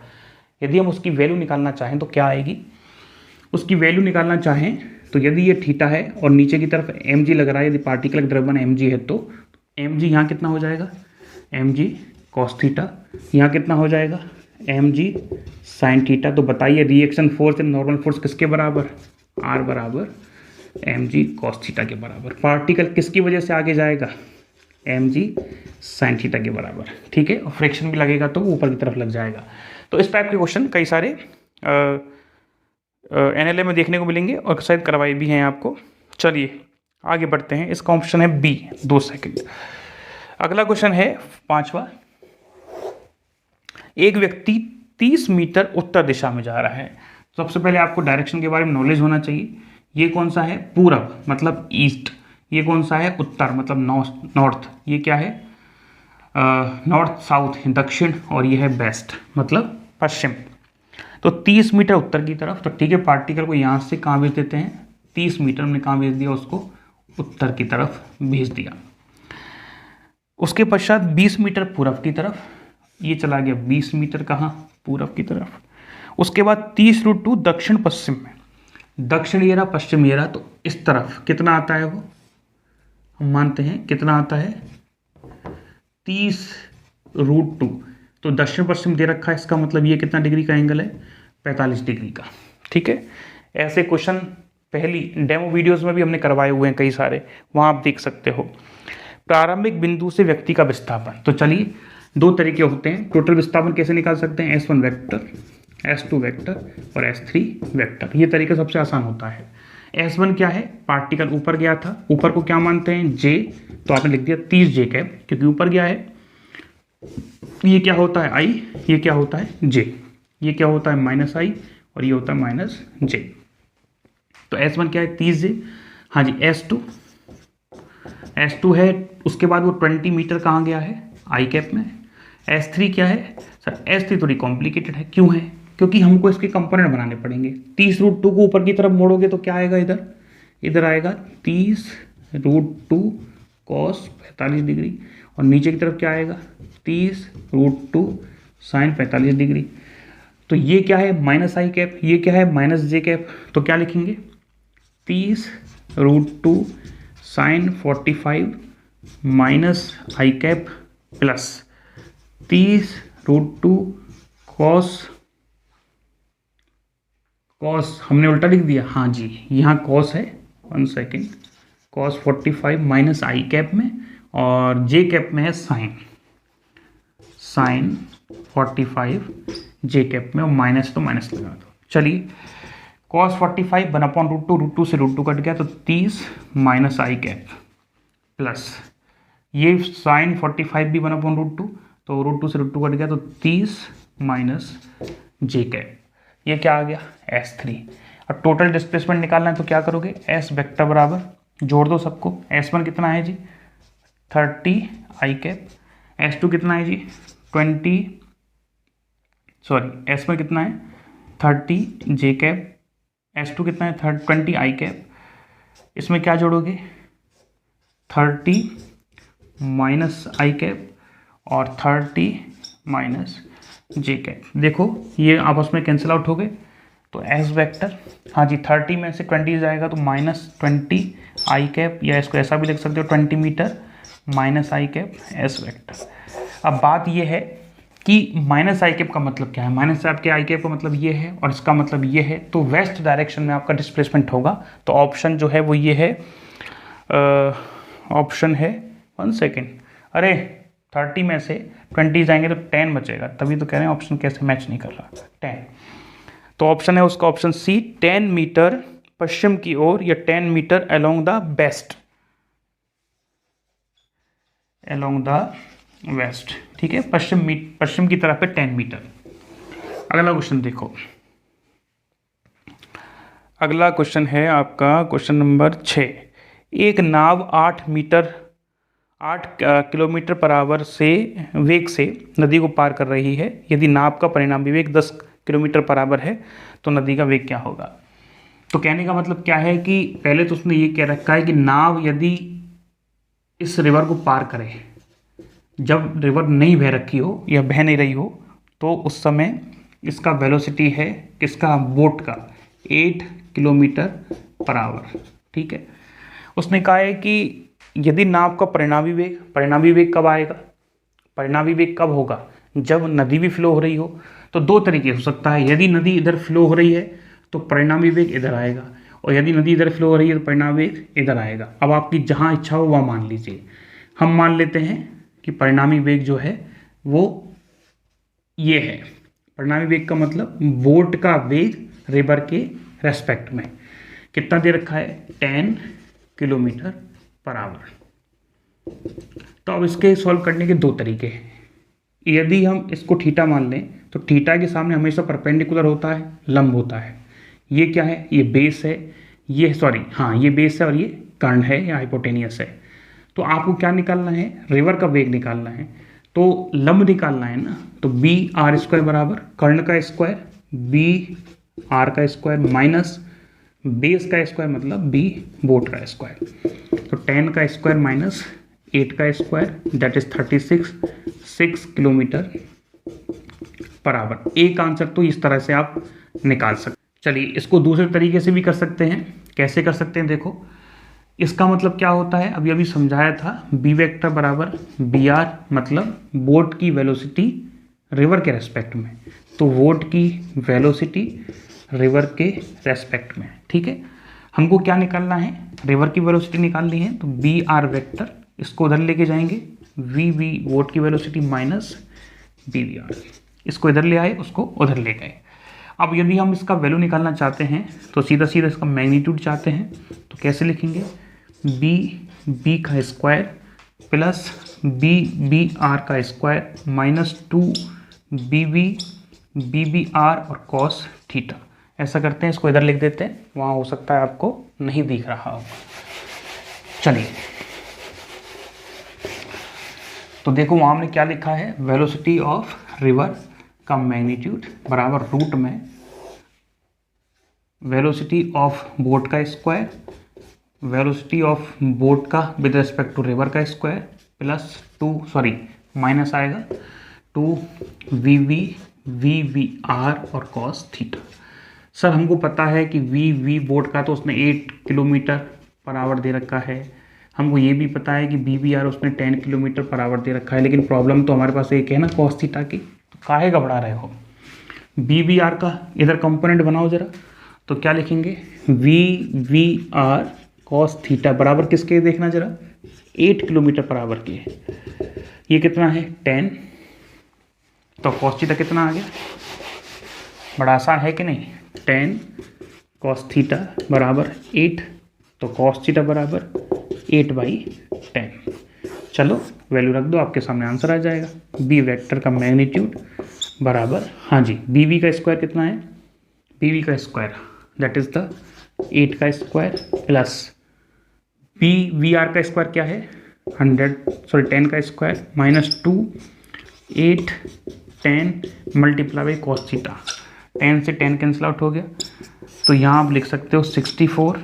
यदि हम उसकी वैल्यू निकालना चाहें तो क्या आएगी, उसकी वैल्यू निकालना चाहें तो यदि ये थीटा है और नीचे की तरफ एम जी लग रहा है, यदि पार्टिकल का द्रव्यमान एम जी है तो एम जी यहाँ कितना हो जाएगा, एम जी कॉस थीटा, यहाँ कितना हो जाएगा एम जी साइन थीटा। तो बताइए reaction force and normal force किसके बराबर, आर बराबर एम जी कॉस थीटा के बराबर। पार्टिकल किसकी वजह से आगे जाएगा, एम जी साइन थीटा के बराबर, ठीक है। और फ्रिक्शन भी लगेगा तो ऊपर की तरफ लग जाएगा। तो इस टाइप के क्वेश्चन कई सारे एनएलए में देखने को मिलेंगे और शायद करवाए भी हैं आपको। चलिए आगे बढ़ते हैं। इसका ऑप्शन है बी, 2 सेकंड। अगला क्वेश्चन है 5वां। एक व्यक्ति 30 मीटर उत्तर दिशा में जा रहा है। सबसे पहले आपको डायरेक्शन के बारे में नॉलेज होना चाहिए। ये कौन सा है, पूरब मतलब ईस्ट, ये कौन सा है, उत्तर मतलब नॉर्थ, ये क्या है नॉर्थ साउथ दक्षिण, और ये है वेस्ट मतलब पश्चिम। तो 30 मीटर उत्तर की तरफ, तो ठीक है, पार्टिकल को यहाँ से कहाँ भेज देते हैं, 30 मीटर हमने कहाँ भेज दिया, उसको उत्तर की तरफ भेज दिया। उसके पश्चात 20 मीटर पूरब की तरफ, ये चला गया 20 मीटर कहाँ, पूरब की तरफ। उसके बाद 30√2 दक्षिण पश्चिम में, दक्षिण ये रहा पश्चिम ये रहा, तो इस तरफ कितना आता है वो, हम मानते हैं कितना आता है 30√2। तो दक्षिण पश्चिम दे रखा है, इसका मतलब ये कितना डिग्री का एंगल है, 45 डिग्री का, ठीक है। ऐसे क्वेश्चन पहली डेमो वीडियोस में भी हमने करवाए हुए हैं कई सारे, वहाँ आप देख सकते हो। प्रारंभिक बिंदु से व्यक्ति का विस्थापन, तो चलिए 2 तरीके होते हैं। टोटल विस्थापन कैसे निकाल सकते हैं, S1 वेक्टर, S2 वेक्टर और S3 वेक्टर। ये तरीका सबसे आसान होता है। S1 क्या है, पार्टिकल ऊपर गया था, ऊपर को क्या मानते हैं J, तो आपने लिख दिया 30 J कैप क्योंकि ऊपर गया है। ये क्या होता है I, ये क्या होता है J, ये क्या होता है -I और ये होता है -J। तो S1 क्या है 30 J, हाँ जी। S2 है, उसके बाद वो 20 मीटर कहाँ गया है, I कैप में। S3 क्या है सर, S3 थोड़ी कॉम्प्लिकेटेड है, क्यों है, क्योंकि हमको इसके कंपोनेंट बनाने पड़ेंगे। 30√2 को ऊपर की तरफ मोड़ोगे तो क्या आएगा, इधर आएगा 30√2 cos 45 डिग्री, और नीचे की तरफ क्या आएगा 30√2 sin 45 डिग्री। तो ये क्या है -I कैप, ये क्या है -J कैप, तो क्या लिखेंगे 30√2 sin 45 -I cap plus 30√2 cos हमने उल्टा लिख दिया, हाँ जी, यहाँ cos है, 1 सेकेंड, cos 45 -I कैप में, और J कैप में है sin 45 J कैप में, और माइनस तो माइनस लगा दो। चलिए cos 45 1/√2, √2 से √2 कट गया तो 30 -I कैप प्लस ये sin 45 भी 1/√2, तो √2 से √2 कट गया तो 30 -J कैप। ये क्या आ गया S3। और टोटल डिस्प्लेसमेंट निकालना है तो क्या करोगे, S वेक्टर बराबर, जोड़ दो सबको। S1 कितना है जी 30 I कैप, S2 कितना है जी 20, सॉरी S1 कितना है 30 J कैप, S2 कितना है 20 I कैप। इसमें क्या जोड़ोगे 30 -I कैप और 30 J कैप। देखो ये आपस में कैंसिल आउट हो गए, तो S वेक्टर, हाँ जी 30 में से 20 जाएगा तो -20 I कैप, या इसको ऐसा भी लिख सकते हो 20 meter -I cap S vector. अब बात ये है कि -I कैप का मतलब क्या है, -I कैप का मतलब ये है और इसका मतलब ये है, तो वेस्ट डायरेक्शन में आपका डिस्प्लेसमेंट होगा। तो ऑप्शन जो है वो ये है, ऑप्शन है 1 सेकेंड, अरे 30 में से 20 जाएंगे तो 10 बचेगा, तभी तो कह रहे हैं ऑप्शन कैसे मैच नहीं कर रहा, 10। तो ऑप्शन है उसका ऑप्शन सी, 10 मीटर पश्चिम की ओर, या 10 meter along the west, along the west, ठीक है, पश्चिम की तरफ है 10 मीटर। अगला क्वेश्चन देखो, अगला क्वेश्चन है आपका क्वेश्चन नंबर 6। एक नाव 8 किलोमीटर पर आवर से वेग से नदी को पार कर रही है। यदि नाव का परिणामी वेग 10 किलोमीटर पर आवर है तो नदी का वेग क्या होगा। तो कहने का मतलब क्या है कि पहले तो उसने ये कह रखा है कि नाव यदि इस रिवर को पार करे, जब रिवर नहीं बह रखी हो या बह नहीं रही हो, तो उस समय इसका वेलोसिटी है किसका, बोट का, 8 किलोमीटर पर आवर। ठीक है, उसने कहा है कि यदि नाव का परिणामी वेग कब आएगा, परिणामी वेग कब होगा, जब नदी भी फ्लो हो रही हो। तो दो तरीके हो सकता है, यदि नदी इधर फ्लो हो रही है तो परिणामी वेग इधर आएगा, और यदि नदी इधर फ्लो हो रही है तो परिणामी वेग इधर आएगा। अब आपकी जहाँ इच्छा हो वह मान लीजिए। हम मान लेते हैं कि परिणामी वेग जो है वो ये है। परिणामी वेग का मतलब बोट का वेग रिवर के रेस्पेक्ट में कितना दे रखा है, 10 किलोमीटर पर आवर। तो अब इसके सॉल्व करने के दो तरीके हैं। यदि हम इसको थीटा मान लें तो थीटा के सामने हमेशा परपेंडिकुलर होता है, लंब होता है। ये क्या है, ये बेस है, ये सॉरी हाँ ये बेस है और ये कर्ण है या हाइपोटेनियस है। तो आपको क्या निकालना है, रिवर का वेग निकालना है, तो लंब निकालना है ना। तो बी आर स्क्वायर बराबर कर्ण का स्क्वायर बी आर का स्क्वायर माइनस बेस का स्क्वायर मतलब बी बोट का स्क्वायर। तो 10 का स्क्वायर माइनस 8 का square that is 6 kilometre per our. एक आंसर तो इस तरह से आप निकाल सकते। चलिए इसको दूसरे तरीके से भी कर सकते हैं। कैसे कर सकते हैं, देखो इसका मतलब क्या होता है, अभी अभी समझाया था, बी वेक्टर बराबर बी आर मतलब बोट की वेलोसिटी रिवर के रेस्पेक्ट में। तो बोट की वेलोसिटी रिवर के रेस्पेक्ट में। ठीक है, हमको क्या निकालना है, रिवर की वेलोसिटी निकालनी है। तो बी आर वेक्टर इसको उधर लेके जाएंगे, वी वी बोट की velocity minus B V R, इसको इधर ले आए उसको उधर ले गए। अब यदि हम इसका वैल्यू निकालना चाहते हैं तो सीधा सीधा इसका मैग्नीट्यूड चाहते हैं तो कैसे लिखेंगे, बी का स्क्वायर प्लस बी आर का स्क्वायर माइनस 2 बी आर और कॉस थीटा। ऐसा करते हैं, इसको इधर लिख देते हैं, वहाँ हो सकता है आपको नहीं दिख रहा हो। चलिए तो देखो वहाँ हमने क्या लिखा है, वेलोसिटी ऑफ रिवर का मैग्नीट्यूड बराबर रूट में वेलोसिटी ऑफ बोट का स्क्वायर, वेलोसिटी ऑफ बोट का विद रिस्पेक्ट टू रिवर का स्क्वायर प्लस 2 सॉरी माइनस आएगा 2 वी आर और कॉस थीटा। सर हमको पता है कि वी बोट का तो उसने 8 किलोमीटर पर आवर दे रखा है, हमको ये भी पता है कि बी आर उसने 10 किलोमीटर पर आवर दे रखा है, लेकिन प्रॉब्लम तो हमारे पास एक है ना कॉस थीटा की। तो काहे घबरा रहे हो, बी आर का इधर कंपोनेंट बनाओ जरा। तो क्या लिखेंगे, वी आर कॉस थीटा बराबर किसके, देखना जरा 8 किलोमीटर पर आवर के। ये कितना है 10, तो कॉस थीटा कितना आ गया, बड़ा आसान है कि नहीं, 10 कॉस थीटा बराबर 8, तो कॉस थीटा बराबर 8/10। चलो वैल्यू रख दो, आपके सामने आंसर आ जाएगा। बी वेक्टर का मैग्नीट्यूड बराबर, हाँ जी बी का स्क्वायर कितना है, बी का स्क्वायर दैट इज द 8 का स्क्वायर प्लस वी आर का स्क्वायर क्या है 10 का square minus 2 8 10 multiply by cos theta. 10 से 10 कैंसिल आउट हो गया, तो यहाँ आप लिख सकते हो 64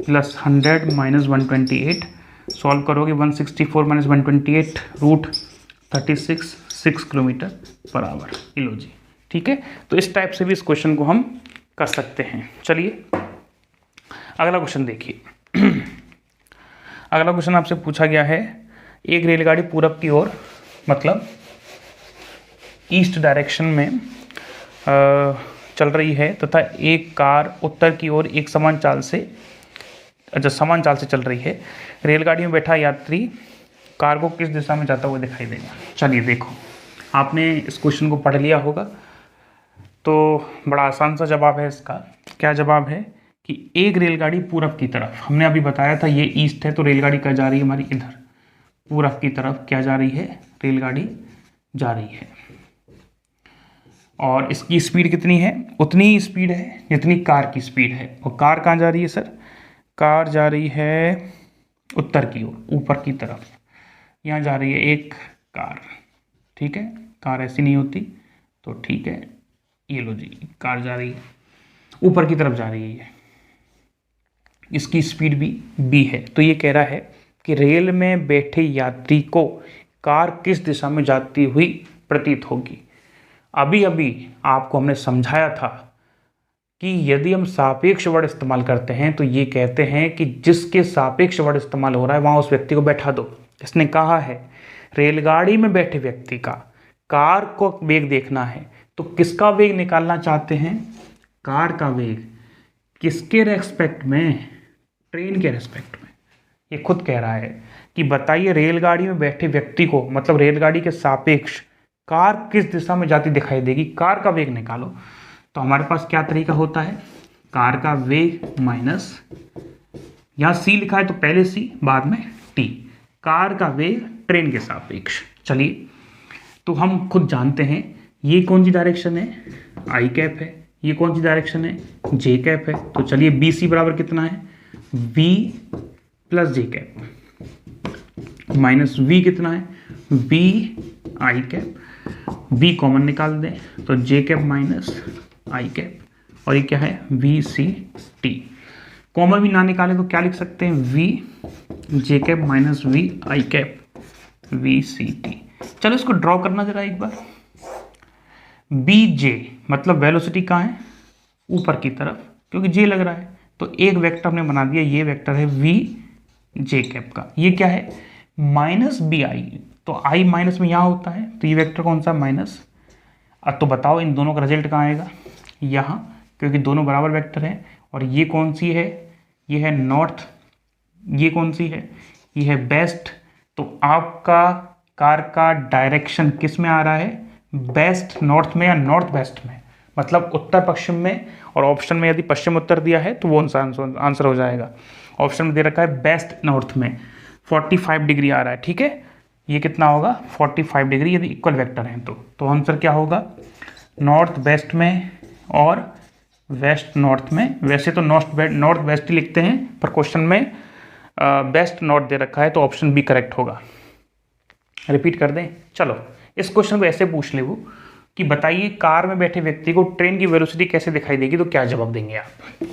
प्लस 100 माइनस 128। सॉल्व करोगे 164 minus 128 root 36 6 kilometre per hour. लो जी, ठीक है। तो इस टाइप से भी इस क्वेश्चन को हम कर सकते हैं। चलिए अगला क्वेश्चन देखिए। अगला क्वेश्चन आपसे पूछा गया है, एक रेलगाड़ी पूरब की ओर मतलब ईस्ट डायरेक्शन में चल रही है तथा एक कार उत्तर की ओर एक समान चाल से चल रही है। रेलगाड़ी में बैठा यात्री कार को किस दिशा में जाता हुआ दिखाई देगा। चलिए देखो, आपने इस क्वेश्चन को पढ़ लिया होगा, तो बड़ा आसान सा जवाब है इसका। क्या जवाब है कि एक रेलगाड़ी पूरब की तरफ, हमने अभी बताया था ये ईस्ट है, तो रेलगाड़ी क्या जा रही है हमारी इधर पूरब की तरफ, क्या जा रही है, रेलगाड़ी जा रही है। और इसकी स्पीड कितनी है, उतनी ही स्पीड है जितनी कार की स्पीड है। और कार कहाँ जा रही है सर, कार जा रही है उत्तर की ओर, ऊपर की तरफ। यहाँ जा रही है एक कार, ठीक है, कार ऐसी नहीं होती, तो ठीक है, ये लो जी, कार जा रही है ऊपर की तरफ जा रही है, इसकी स्पीड भी b है। तो ये कह रहा है कि रेल में बैठे यात्री को कार किस दिशा में जाती हुई प्रतीत होगी। अभी अभी आपको हमने समझाया था कि यदि हम सापेक्ष वर्ड इस्तेमाल करते हैं तो ये कहते हैं कि जिसके सापेक्ष वर्ड इस्तेमाल हो रहा है वहाँ उस व्यक्ति को बैठा दो। इसने कहा है रेलगाड़ी में बैठे व्यक्ति का कार को वेग देखना है, तो किसका वेग निकालना चाहते हैं? कार का वेग। किसके रेस्पेक्ट में? ट्रेन के रेस्पेक्ट में। ये खुद कह रहा है कि बताइए रेलगाड़ी में बैठे व्यक्ति को, मतलब रेलगाड़ी के सापेक्ष कार किस दिशा में जाती दिखाई देगी, कार का वेग निकालो। तो हमारे पास क्या तरीका होता है? कार का वेग माइनस, यहाँ सी लिखा है तो पहले सी बाद में टी, कार का वेग ट्रेन के सापेक्ष। चलिए, तो हम खुद जानते हैं ये कौन सी डायरेक्शन है? आई कैप है। ये कौन सी डायरेक्शन है? जे कैप है। तो चलिए बी सी बराबर कितना है? V plus J cap minus V कितना है? V I cap. V common निकाल दें तो J cap minus I cap, और ये क्या है? We C T. कॉमन भी ना निकाले तो क्या लिख सकते हैं? V J cap minus V I cap V C T. चलो इसको ड्रॉ करना जरा एक बार। बी जे मतलब वेलोसिटी कहाँ है? ऊपर की तरफ, क्योंकि जे लग रहा है तो एक वेक्टर हमने बना दिया। ये वेक्टर है वी जे कैप का। ये क्या है? माइनस बी आई, तो आई माइनस में यहाँ होता है, तो ये वेक्टर कौन सा? माइनस। अब तो बताओ इन दोनों का रिजल्ट कहाँ आएगा? यहाँ, क्योंकि दोनों बराबर वेक्टर हैं। और ये कौन सी है? ये है नॉर्थ। ये कौन सी है? ये है वेस्ट। तो आपका कार का डायरेक्शन किस में आ रहा है? वेस्ट नॉर्थ में या नॉर्थ वेस्ट में, मतलब उत्तर पश्चिम में। और ऑप्शन में यदि पश्चिम उत्तर दिया है तो वो आंसर हो जाएगा। ऑप्शन में दे रखा है वेस्ट नॉर्थ में 45 डिग्री आ रहा है, ठीक है। ये कितना होगा? 45 डिग्री यदि इक्वल वेक्टर हैं तो आंसर क्या होगा? नॉर्थ वेस्ट में और वेस्ट नॉर्थ में। वैसे तो नॉर्थ वेस्ट ही लिखते हैं, पर क्वेश्चन में वेस्ट नॉर्थ दे रखा है तो ऑप्शन बी करेक्ट होगा। रिपीट कर दें? चलो, इस क्वेश्चन को ऐसे पूछ ले वो कि बताइए कार में बैठे व्यक्ति को ट्रेन की वेलोसिटी कैसे दिखाई देगी, तो क्या जवाब देंगे आप?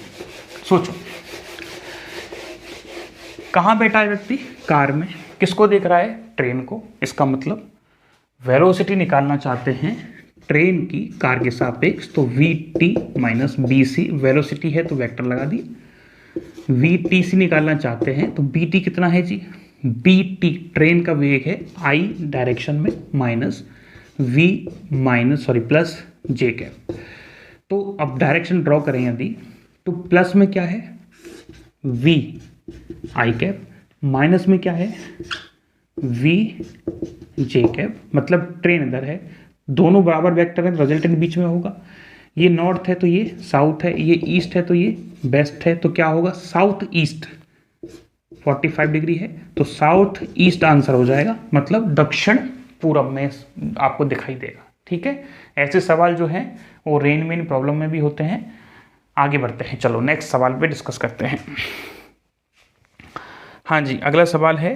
सोचो, कहाँ बैठा है व्यक्ति? कार में। किसको देख रहा है? ट्रेन को। इसका मतलब वेलोसिटी निकालना चाहते हैं ट्रेन की कार के सापेक्ष, तो V T minus B C, velocity है तो वेक्टर लगा दी। वी टी सी निकालना चाहते हैं तो बी टी कितना है जी? बी टी ट्रेन का वेग है आई डायरेक्शन में, minus V minus plus J cap. तो अब डायरेक्शन ड्रॉ करें यदि, तो प्लस में क्या है? वी आई कैप, माइनस में क्या है? वी जे कैप, मतलब ट्रेन इधर है, दोनों बराबर वेक्टर हैं तो रिजल्टेंट बीच में होगा। ये नॉर्थ है तो ये साउथ है, ये ईस्ट है तो ये वेस्ट है, तो क्या होगा? South east. 45 डिग्री है तो साउथ ईस्ट आंसर हो जाएगा, मतलब दक्षिण पूरब में आपको दिखाई देगा, ठीक है। ऐसे सवाल जो हैं वो रेन मेन प्रॉब्लम में भी होते हैं। आगे बढ़ते हैं, चलो नेक्स्ट सवाल पे डिस्कस करते हैं। हाँ जी, अगला सवाल है,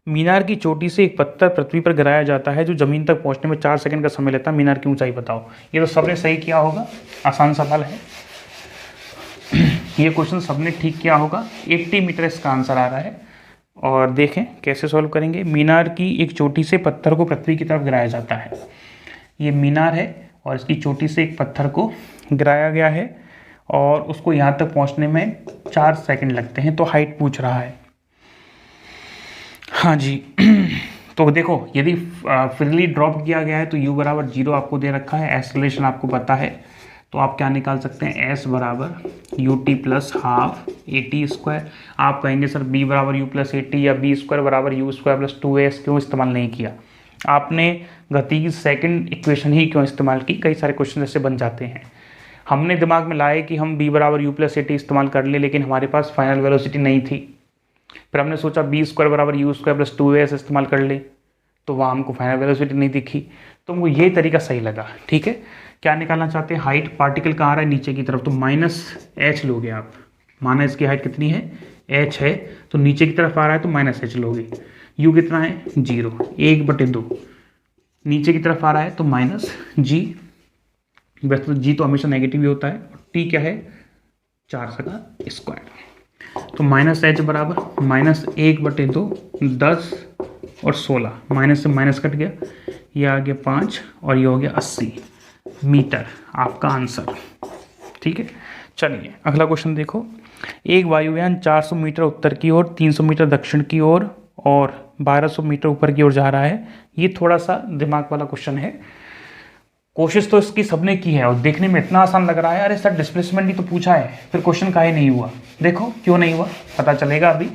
मीनार की चोटी से एक पत्थर पृथ्वी पर गिराया जाता है जो जमीन तक पहुंचने में 4 सेकंड का समय लेता है, मीनार की ऊंचाई बताओ। ये तो सबने सही किया होगा, आसान सवाल है। ये क्वेश्चन सबने ठीक किया होगा। 80 मीटर इसका आंसर आ रहा है। और देखें कैसे सॉल्व करेंगे। मीनार की एक चोटी से पत्थर को पृथ्वी की तरफ गिराया जाता है। ये मीनार है और इसकी चोटी से एक पत्थर को गिराया गया है और उसको यहाँ तक पहुँचने में 4 सेकंड लगते हैं, तो हाइट पूछ रहा है। हाँ जी, तो देखो यदि फ्रीली ड्रॉप किया गया है तो u बराबर 0 आपको दे रखा है, एक्सेलरेशन आपको पता है, तो आप क्या निकाल सकते हैं? s बराबर U T plus half A T square. आप कहेंगे सर b बराबर यू प्लस ए टी या बी स्क्वायर बराबर यू स्क्वायर प्लस 2s क्यों इस्तेमाल नहीं किया? आपने गति की सेकंड इक्वेशन ही क्यों इस्तेमाल की? कई सारे क्वेश्चन ऐसे बन जाते हैं। हमने दिमाग में लाए कि हम b बराबर यू प्लस ए टी इस्तेमाल कर ले, लेकिन हमारे पास फाइनल वेलोसिटी नहीं थी। फिर हमने सोचा बी स्क्वायर बराबर यू स्क्वायर प्लस 2s इस्तेमाल कर ले, तो वहाँ हमको फाइनल वेलोसिटी नहीं दिखी, तो हमको ये तरीका सही लगा, ठीक है। क्या निकालना चाहते हैं? हाइट। पार्टिकल कहाँ आ रहा है? नीचे की तरफ, तो माइनस एच लोगे आप। माना इसकी हाइट कितनी है? एच है, तो नीचे की तरफ आ रहा है तो माइनस एच लोगे। यू कितना है? 0, 1/2। नीचे की तरफ आ रहा है तो माइनस जी, वैसे तो जी तो हमेशा नेगेटिव ही होता है। टी क्या है? 4 का स्क्वायर, तो माइनस एच बराबर माइनस 1/2, 10 और 16, माइनस से माइनस कट गया, ये आ गया 5 और ये हो गया 80। मीटर आपका आंसर। ठीक है, चलिए अगला क्वेश्चन देखो। एक वायुयान 400 मीटर उत्तर की ओर, 300 मीटर दक्षिण की ओर और 1200 मीटर ऊपर की ओर जा रहा है। ये थोड़ा सा दिमाग वाला क्वेश्चन है। कोशिश तो इसकी सबने की है और देखने में इतना आसान लग रहा है, अरे सर डिस्प्लेसमेंट ही तो पूछा है, फिर क्वेश्चन काहे नहीं हुआ। देखो क्यों नहीं हुआ, पता चलेगा अभी,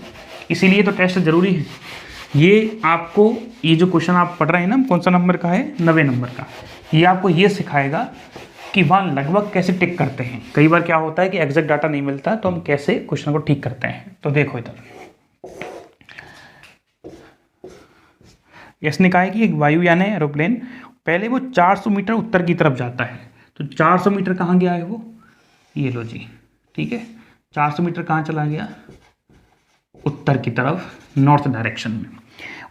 इसीलिए तो टेस्ट जरूरी है। ये आपको, ये जो क्वेश्चन आप पढ़ रहे हैं ना, कौन सा नंबर का है, 90 नंबर का, ये आपको ये सिखाएगा कि वहाँ लगभग कैसे टिक करते हैं। कई बार क्या होता है कि एग्जैक्ट डाटा नहीं मिलता, तो हम कैसे क्वेश्चन को ठीक करते हैं। तो देखो इधर इसने कहा है कि एक वायुयान है, एरोप्लेन, पहले वो 400 मीटर उत्तर की तरफ जाता है। तो 400 मीटर कहाँ गया है वो, ये लो जी, ठीक है, 400 मीटर कहाँ चला गया, उत्तर की तरफ, नॉर्थ डायरेक्शन में।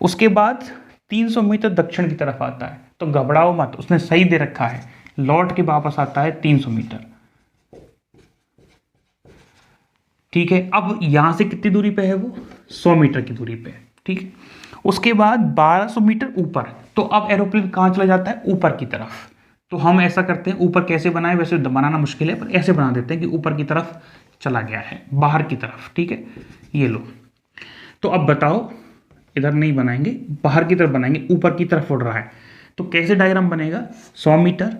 उसके बाद 300 मीटर दक्षिण की तरफ आता है। तो घबराओ मत, उसने सही दे रखा है, लौट के वापस आता है 300 मीटर। ठीक है, अब यहां से कितनी दूरी पे है वो, 100 मीटर की दूरी पे। ठीक है, उसके बाद 1200 मीटर ऊपर। तो अब एरोप्लेन कहाँ चला जाता है, ऊपर की तरफ। तो हम ऐसा करते हैं, ऊपर कैसे बनाए, वैसे बनाना मुश्किल है, पर ऐसे बना देते हैं कि ऊपर की तरफ चला गया है, बाहर की तरफ। ठीक है, ये लो। तो अब बताओ, इधर नहीं बनाएंगे, बाहर की तरफ बनाएंगे, ऊपर की तरफ उड़ रहा है। तो कैसे डायग्राम बनेगा, 100 मीटर,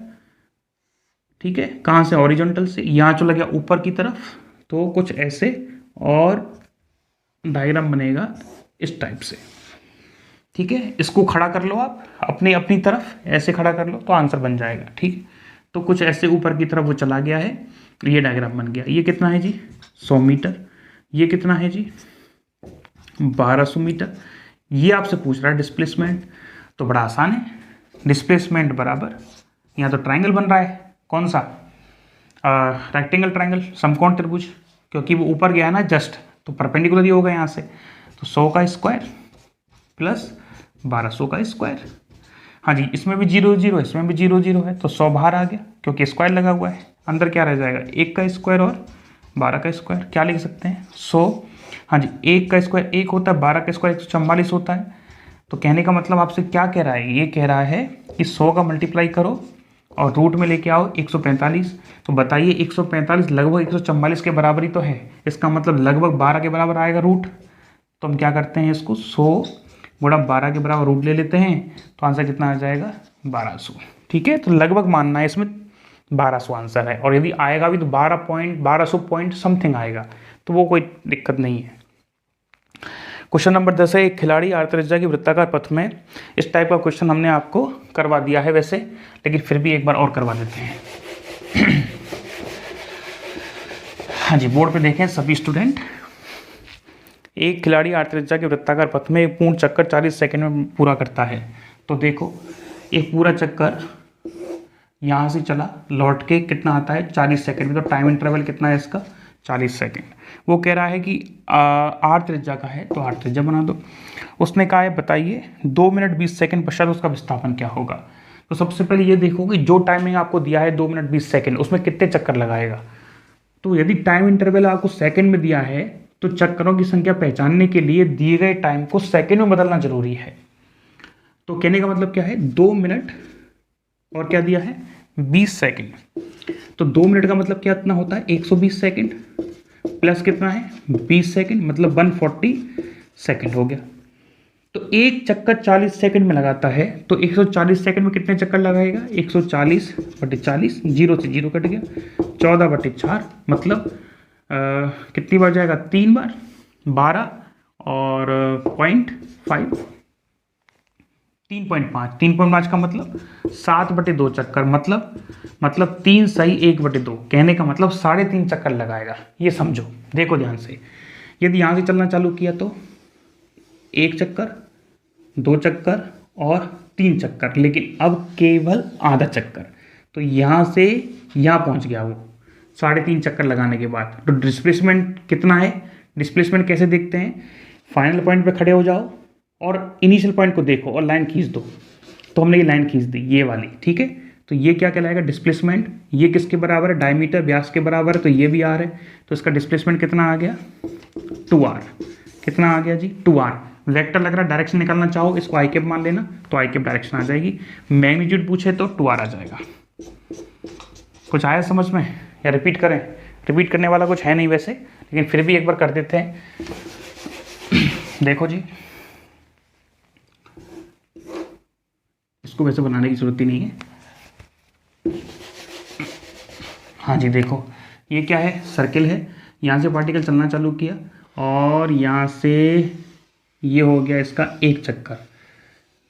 ठीक है, कहाँ से, हॉरिजॉन्टल से, यहाँ चला गया ऊपर की तरफ, तो कुछ ऐसे, और डायग्राम बनेगा इस टाइप से। ठीक है, इसको खड़ा कर लो आप अपनी अपनी तरफ, ऐसे खड़ा कर लो तो आंसर बन जाएगा। ठीक है, तो कुछ ऐसे ऊपर की तरफ वो चला गया है, ये डायग्राम बन गया। ये कितना है जी, 100 मीटर। ये कितना है जी, 1200 मीटर। ये आपसे पूछ रहा है डिस्प्लेसमेंट, तो बड़ा आसान है, डिस्प्लेसमेंट बराबर, यहाँ तो ट्राइंगल बन रहा है, कौन सा, रेक्टेंगल ट्राइंगल, समकोण त्रिभुज, क्योंकि वो ऊपर गया है ना जस्ट, तो परपेंडिकुलर ही होगा यहाँ से। तो 100 का स्क्वायर प्लस 1200 का स्क्वायर। हाँ जी, इसमें भी 0 0 है, इसमें भी 0 0 है, तो 100 बाहर आ गया क्योंकि स्क्वायर लगा हुआ है। अंदर क्या रह जाएगा, 1 का स्क्वायर और 12 का स्क्वायर। क्या लिख सकते हैं, 100। हाँ जी, 1 का स्क्वायर 1 होता है, 12 का स्क्वायर 144 होता है। तो कहने का मतलब आपसे क्या कह रहा है, ये कह रहा है कि 100 का मल्टीप्लाई करो और रूट में लेके आओ 145। तो बताइए 145 लगभग 144 के बराबर ही तो है, इसका मतलब लगभग 12 के बराबर आएगा रूट। तो हम क्या करते हैं, इसको 100 गुणा 12 के बराबर रूट ले लेते हैं, तो आंसर कितना आ जाएगा, 1200। ठीक है, तो लगभग मानना है इसमें 1200 आंसर है, और यदि आएगा भी तो 1200 पॉइंट समथिंग आएगा, तो वो कोई दिक्कत नहीं है। क्वेश्चन नंबर 10 है, एक खिलाड़ी आर्तरिज्या की वृत्ताकार पथ में, इस टाइप का क्वेश्चन हमने आपको करवा दिया है वैसे, लेकिन फिर भी एक बार और करवा देते हैं। हाँ जी, बोर्ड पे देखें सभी स्टूडेंट। एक खिलाड़ी आर्तरिज्या के वृत्ताकार पथ में एक पूर्ण चक्कर 40 सेकंड में पूरा करता है। तो देखो, एक पूरा चक्कर यहाँ से चला, लौट के कितना आता है, 40 सेकंड में। तो टाइम इंटरवल कितना है इसका, 40 सेकंड। वो कह रहा है कि आर त्रिज्या का है, तो आर त्रिज्या बना दो। उसने कहा है बताइए 2 मिनट 20 सेकंड पश्चात उसका विस्थापन क्या होगा। तो सबसे पहले ये देखो कि जो टाइमिंग आपको दिया है 2 मिनट 20 सेकंड, उसमें कितने चक्कर लगाएगा। तो यदि टाइम इंटरवल आपको सेकंड में दिया है, तो चक्करों की संख्या पहचानने के लिए दिए गए टाइम को सेकंड में बदलना जरूरी है। तो कहने का मतलब क्या है, 2 मिनट और क्या दिया है, 20 सेकंड। तो 2 मिनट का मतलब क्या इतना होता है, 120 सेकंड प्लस कितना है, 20 सेकंड, मतलब 140 सेकंड हो गया। तो एक चक्कर 40 सेकंड में लगाता है, तो 140 सेकंड में कितने चक्कर लगाएगा, 140/40, 0 से 0 कट गया, 14/4, मतलब कितनी बार जाएगा, 3 बार, 12 और 0.5, 3.5, 3.5 का मतलब 7/2 चक्कर, मतलब 3 सही 1/2, कहने का मतलब 3.5 चक्कर लगाएगा। ये समझो, देखो ध्यान से। यदि यहाँ से चलना चालू किया तो 1 चक्कर, 2 चक्कर और 3 चक्कर, लेकिन अब केवल आधा चक्कर। तो यहाँ से यहाँ पहुँच गया वो 3.5 चक्कर लगाने के बाद। तो डिस्प्लेसमेंट कितना है, डिस्प्लेसमेंट कैसे देखते हैं, फाइनल पॉइंट पे खड़े हो जाओ और इनिशियल पॉइंट को देखो और लाइन खींच दो। तो हमने ये लाइन खींच दी, ये वाली, ठीक है। तो ये क्या कहलाएगा, डिस्प्लेसमेंट। ये किसके बराबर है, डायमीटर, व्यास के बराबर है, तो ये भी आर है। तो इसका डिस्प्लेसमेंट कितना आ गया, 2r। कितना आ गया जी, 2r। वेक्टर लग रहा है, डायरेक्शन निकालना चाहो इसको आई कैप मान लेना, तो आई कैप डायरेक्शन आ जाएगी। मैग्नीट्यूड पूछे तो 2r आ जाएगा। कुछ आया समझ में या रिपीट करें? रिपीट करने वाला कुछ है नहीं वैसे, लेकिन फिर भी एक बार कर देते हैं। देखो जी, इसको वैसे बनाने की ज़रूरत ही नहीं है। हाँ जी, देखो ये क्या है, सर्किल है, यहाँ से पार्टिकल चलना चालू किया और यहाँ से ये हो गया इसका एक चक्कर,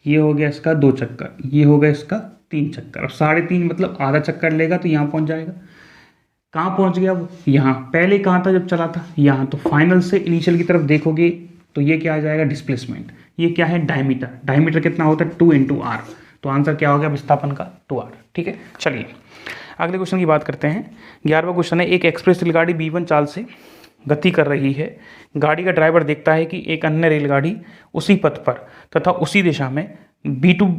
ये हो गया इसका दो चक्कर, ये हो गया इसका तीन चक्कर। अब 3.5 मतलब आधा चक्कर लेगा तो यहाँ पहुँच जाएगा। कहाँ पहुँच गया वो? यहाँ। पहले कहाँ था जब चला था? यहाँ। तो फाइनल से इनिशियल की तरफ देखोगे तो ये क्या आ जाएगा? डिस्प्लेसमेंट। ये क्या है? डायमीटर। डायमीटर कितना होता है? 2 × r। तो आंसर क्या हो गया विस्थापन का? 2r। ठीक है, चलिए अगले क्वेश्चन की बात करते हैं। 11वां क्वेश्चन है, एक एक्सप्रेस रेलगाड़ी B1 चाल से गति कर रही है। गाड़ी का ड्राइवर देखता है कि एक अन्य रेलगाड़ी उसी पथ पर तथा उसी दिशा में B2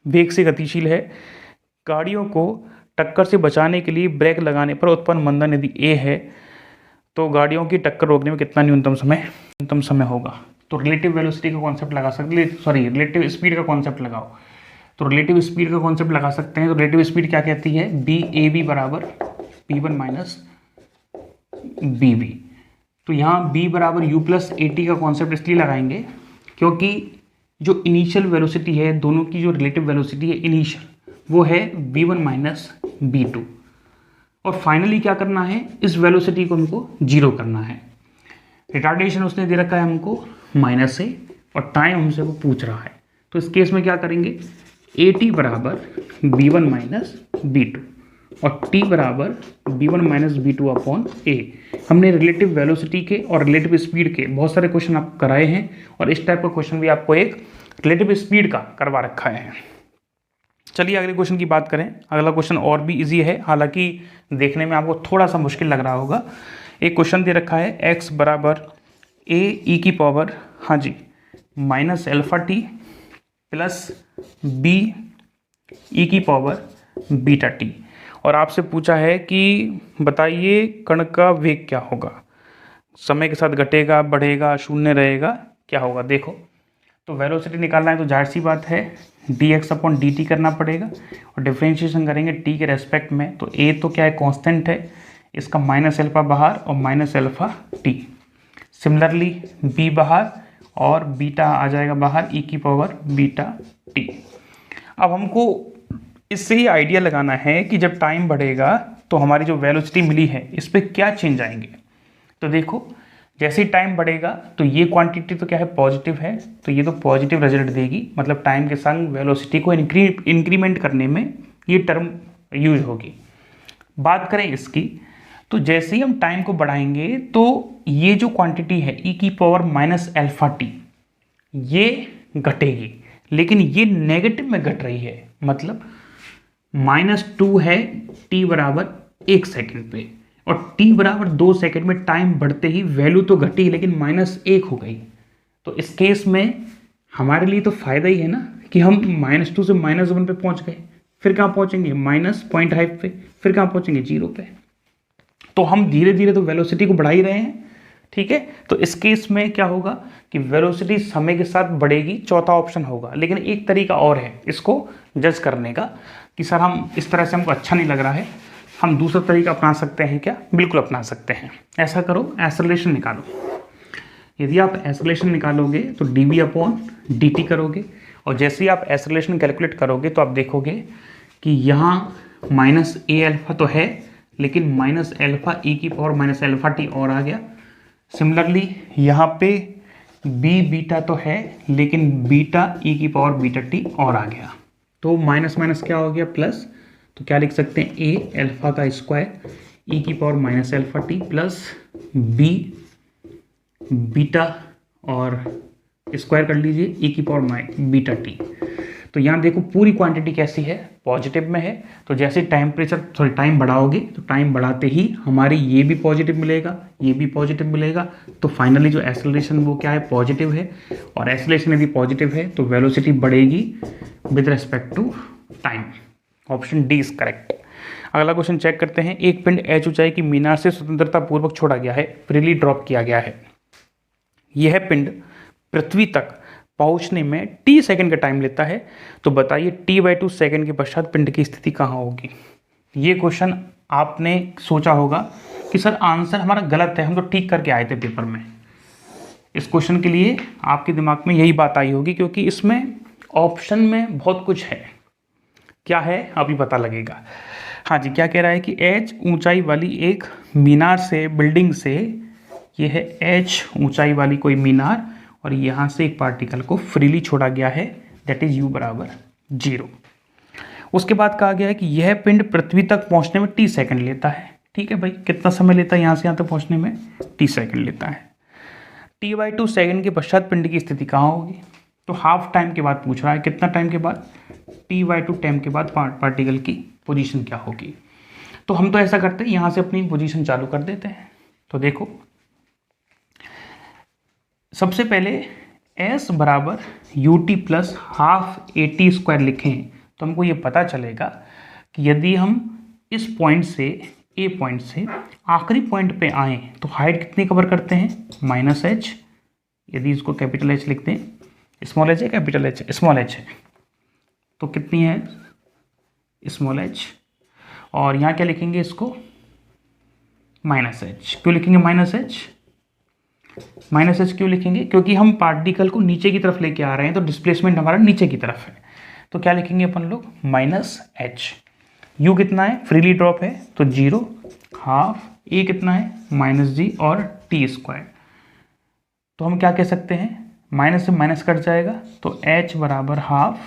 वेग से गतिशील है। गाड़ियों को टक्कर से बचाने के लिए ब्रेक लगाने पर उत्पन्न मंदन यदि A है तो गाड़ियों की टक्कर रोकने में कितना न्यूनतम समय होगा? तो रिलेटिव वेलोसिटी का कॉन्सेप्ट लगा सकते, सॉरी रिलेटिव स्पीड का कॉन्सेप्ट लगाओ। तो रिलेटिव स्पीड का कॉन्सेप्ट लगा सकते हैं। तो रिलेटिव स्पीड क्या कहती है? BAB बराबर P1 माइनस BB। तो यहाँ B बराबर U प्लस AT का कॉन्सेप्ट इसलिए लगाएंगे क्योंकि जो इनिशियल वेलोसिटी है, दोनों की जो रिलेटिव वेलोसिटी है इनिशियल, वो है V1 माइनस B2। और फाइनली क्या करना है? इस वेलोसिटी को हमको जीरो करना है। रिटार्डेशन उसने दे रखा है हमको -a और टाइम हमसे वो पूछ रहा है। तो इस केस में क्या करेंगे? AT बराबर B1 माइनस B2 और T बराबर B1 minus B2 upon A। हमने रिलेटिव वेलोसिटी के और रिलेटिव स्पीड के बहुत सारे क्वेश्चन आपको कराए हैं और इस टाइप का क्वेश्चन भी आपको एक रिलेटिव स्पीड का करवा रखा है। चलिए अगले क्वेश्चन की बात करें। अगला क्वेश्चन और भी इजी है, हालांकि देखने में आपको थोड़ा सा मुश्किल लग रहा होगा। एक क्वेश्चन दे रखा है x बराबर a e की पावर, हाँ जी, minus alpha t plus b e की पावर बीटा टी, और आपसे पूछा है कि बताइए कण का वेग क्या होगा, समय के साथ घटेगा, बढ़ेगा, शून्य रहेगा, क्या होगा? देखो, तो वेलोसिटी निकालना है तो जाहिर सी बात है dx अपॉन dt करना पड़ेगा और डिफ्रेंशिएशन करेंगे t के रेस्पेक्ट में। तो a तो क्या है? कांस्टेंट है, इसका माइनस अल्फा बाहर और minus alpha t। Similarly b बाहर और बीटा आ जाएगा बाहर, e की पावर बीटा t। अब हमको इससे ही आइडिया लगाना है कि जब टाइम बढ़ेगा तो हमारी जो वेलोसिटी मिली है इस पर क्या चेंज आएंगे। तो देखो, जैसे ही टाइम बढ़ेगा तो ये क्वांटिटी तो क्या है? पॉजिटिव है, तो ये तो पॉजिटिव रिजल्ट देगी, मतलब टाइम के संग वेलोसिटी को इंक्रीमेंट करने में ये टर्म यूज होगी। बात करें इसकी, तो जैसे ही हम टाइम को बढ़ाएंगे तो ये जो क्वांटिटी है e की पावर माइनस अल्फा टी, ये घटेगी, लेकिन ये नेगेटिव में घट रही है, मतलब -2 है t बराबर 1 सेकेंड पे, और t बराबर 2 सेकेंड में टाइम बढ़ते ही वैल्यू तो घटी लेकिन -1 हो गई। तो इस केस में हमारे लिए तो फायदा ही है ना कि हम -2 से -1 पे पहुंच गए। फिर कहाँ पहुंचेंगे? -0.5 पे, फिर कहाँ पहुंचेंगे? 0 पे। तो हम धीरे धीरे तो वेलोसिटी को बढ़ा ही रहे हैं, ठीक है। तो इस केस में क्या होगा कि वेलोसिटी समय के साथ बढ़ेगी, चौथा ऑप्शन होगा। लेकिन एक तरीका और है इसको जज करने का कि सर हम इस तरह से हमको अच्छा नहीं लग रहा है, हम दूसरा तरीका अपना सकते हैं क्या? बिल्कुल अपना सकते हैं। ऐसा करो, एक्सेलरेशन निकालो। यदि आप एक्सेलरेशन निकालोगे तो dv अपॉन dt करोगे, और जैसे ही आप एक्सेलरेशन कैलकुलेट करोगे तो आप देखोगे कि यहाँ -a अल्फा तो है, लेकिन माइनस अल्फा e की पावर माइनस अल्फा टी और आ गया। सिमिलरली यहाँ पे b बीटा तो है, लेकिन बीटा e की पावर बीटा टी और आ गया। तो माइनस माइनस क्या हो गया? प्लस। तो क्या लिख सकते हैं? a अल्फा का स्क्वायर e की power minus alpha t plus b beta और स्क्वायर कर लीजिए e की पावर बीटा टी। तो यहाँ देखो पूरी क्वांटिटी कैसी है? पॉजिटिव में है। तो जैसे टाइम बढ़ाओगे तो टाइम बढ़ाते ही हमारी ये भी पॉजिटिव मिलेगा, ये भी पॉजिटिव मिलेगा। तो फाइनली जो एक्सेलरेशन वो क्या है? पॉजिटिव है। और एक्सेलरेशन यदि पॉजिटिव है तो वेलोसिटी बढ़ेगी with respect to time. Option D is correct. अगला क्वेश्चन चेक करते हैं। एक पिंड h ऊंचाई की मीनार से स्वतंत्रता पूर्वक छोड़ा गया है, फ्रीली ड्रॉप किया गया है। यह पिंड पृथ्वी तक पहुंचने में t सेकंड का टाइम लेता है। तो बताइए t/2 सेकंड के पश्चात पिंड की स्थिति कहाँ होगी? ये क्वेश्चन आपने सोचा होगा कि सर आंसर हमारा गलत है, हम तो ठीक करके आए थे पेपर में। इस क्वेश्चन के लिए आपके दिमाग में यही बात आई होगी, क्योंकि इसमें ऑप्शन में बहुत कुछ है। क्या है अभी पता लगेगा। हाँ जी, क्या कह रहा है कि h ऊंचाई वाली एक मीनार से, बिल्डिंग से, ये है h ऊंचाई वाली कोई मीनार, और यहाँ से एक पार्टिकल को फ्रीली छोड़ा गया है, दैट इज u बराबर 0। उसके बाद कहा गया है कि यह पिंड पृथ्वी तक पहुँचने में t सेकंड लेता है। ठीक है भाई, कितना समय लेता है यहाँ से यहाँ तक पहुँचने में? t सेकंड लेता है। t/2 सेकंड के पश्चात पिंड की स्थिति कहाँ होगी? तो हाफ टाइम के बाद पूछ रहा है, कितना टाइम के बाद? t/2 टाइम के बाद पार्टिकल की पोजीशन क्या होगी। तो हम तो ऐसा करते हैं, यहाँ से अपनी पोजीशन चालू कर देते हैं। तो देखो, सबसे पहले s बराबर ut प्लस हाफ AT² लिखें तो हमको ये पता चलेगा कि यदि हम इस पॉइंट से, ए पॉइंट से आखिरी पॉइंट पे आए तो हाइट कितनी कवर करते हैं? -h। यदि इसको कैपिटल H लिखते हैं, स्मॉल h है कैपिटल H? स्मॉल h है, तो कितनी है? Small h। और यहाँ क्या लिखेंगे इसको? -h। क्यों लिखेंगे -h? -h क्यों लिखेंगे? क्योंकि हम पार्टिकल को नीचे की तरफ लेके आ रहे हैं, तो डिस्प्लेसमेंट हमारा नीचे की तरफ है। तो क्या लिखेंगे अपन लोग? -h। u कितना है? फ्रीली ड्रॉप है तो 0, हाफ a कितना है? -g और t²। तो हम क्या कह सकते हैं? माइनस से माइनस कट जाएगा तो h बराबर हाफ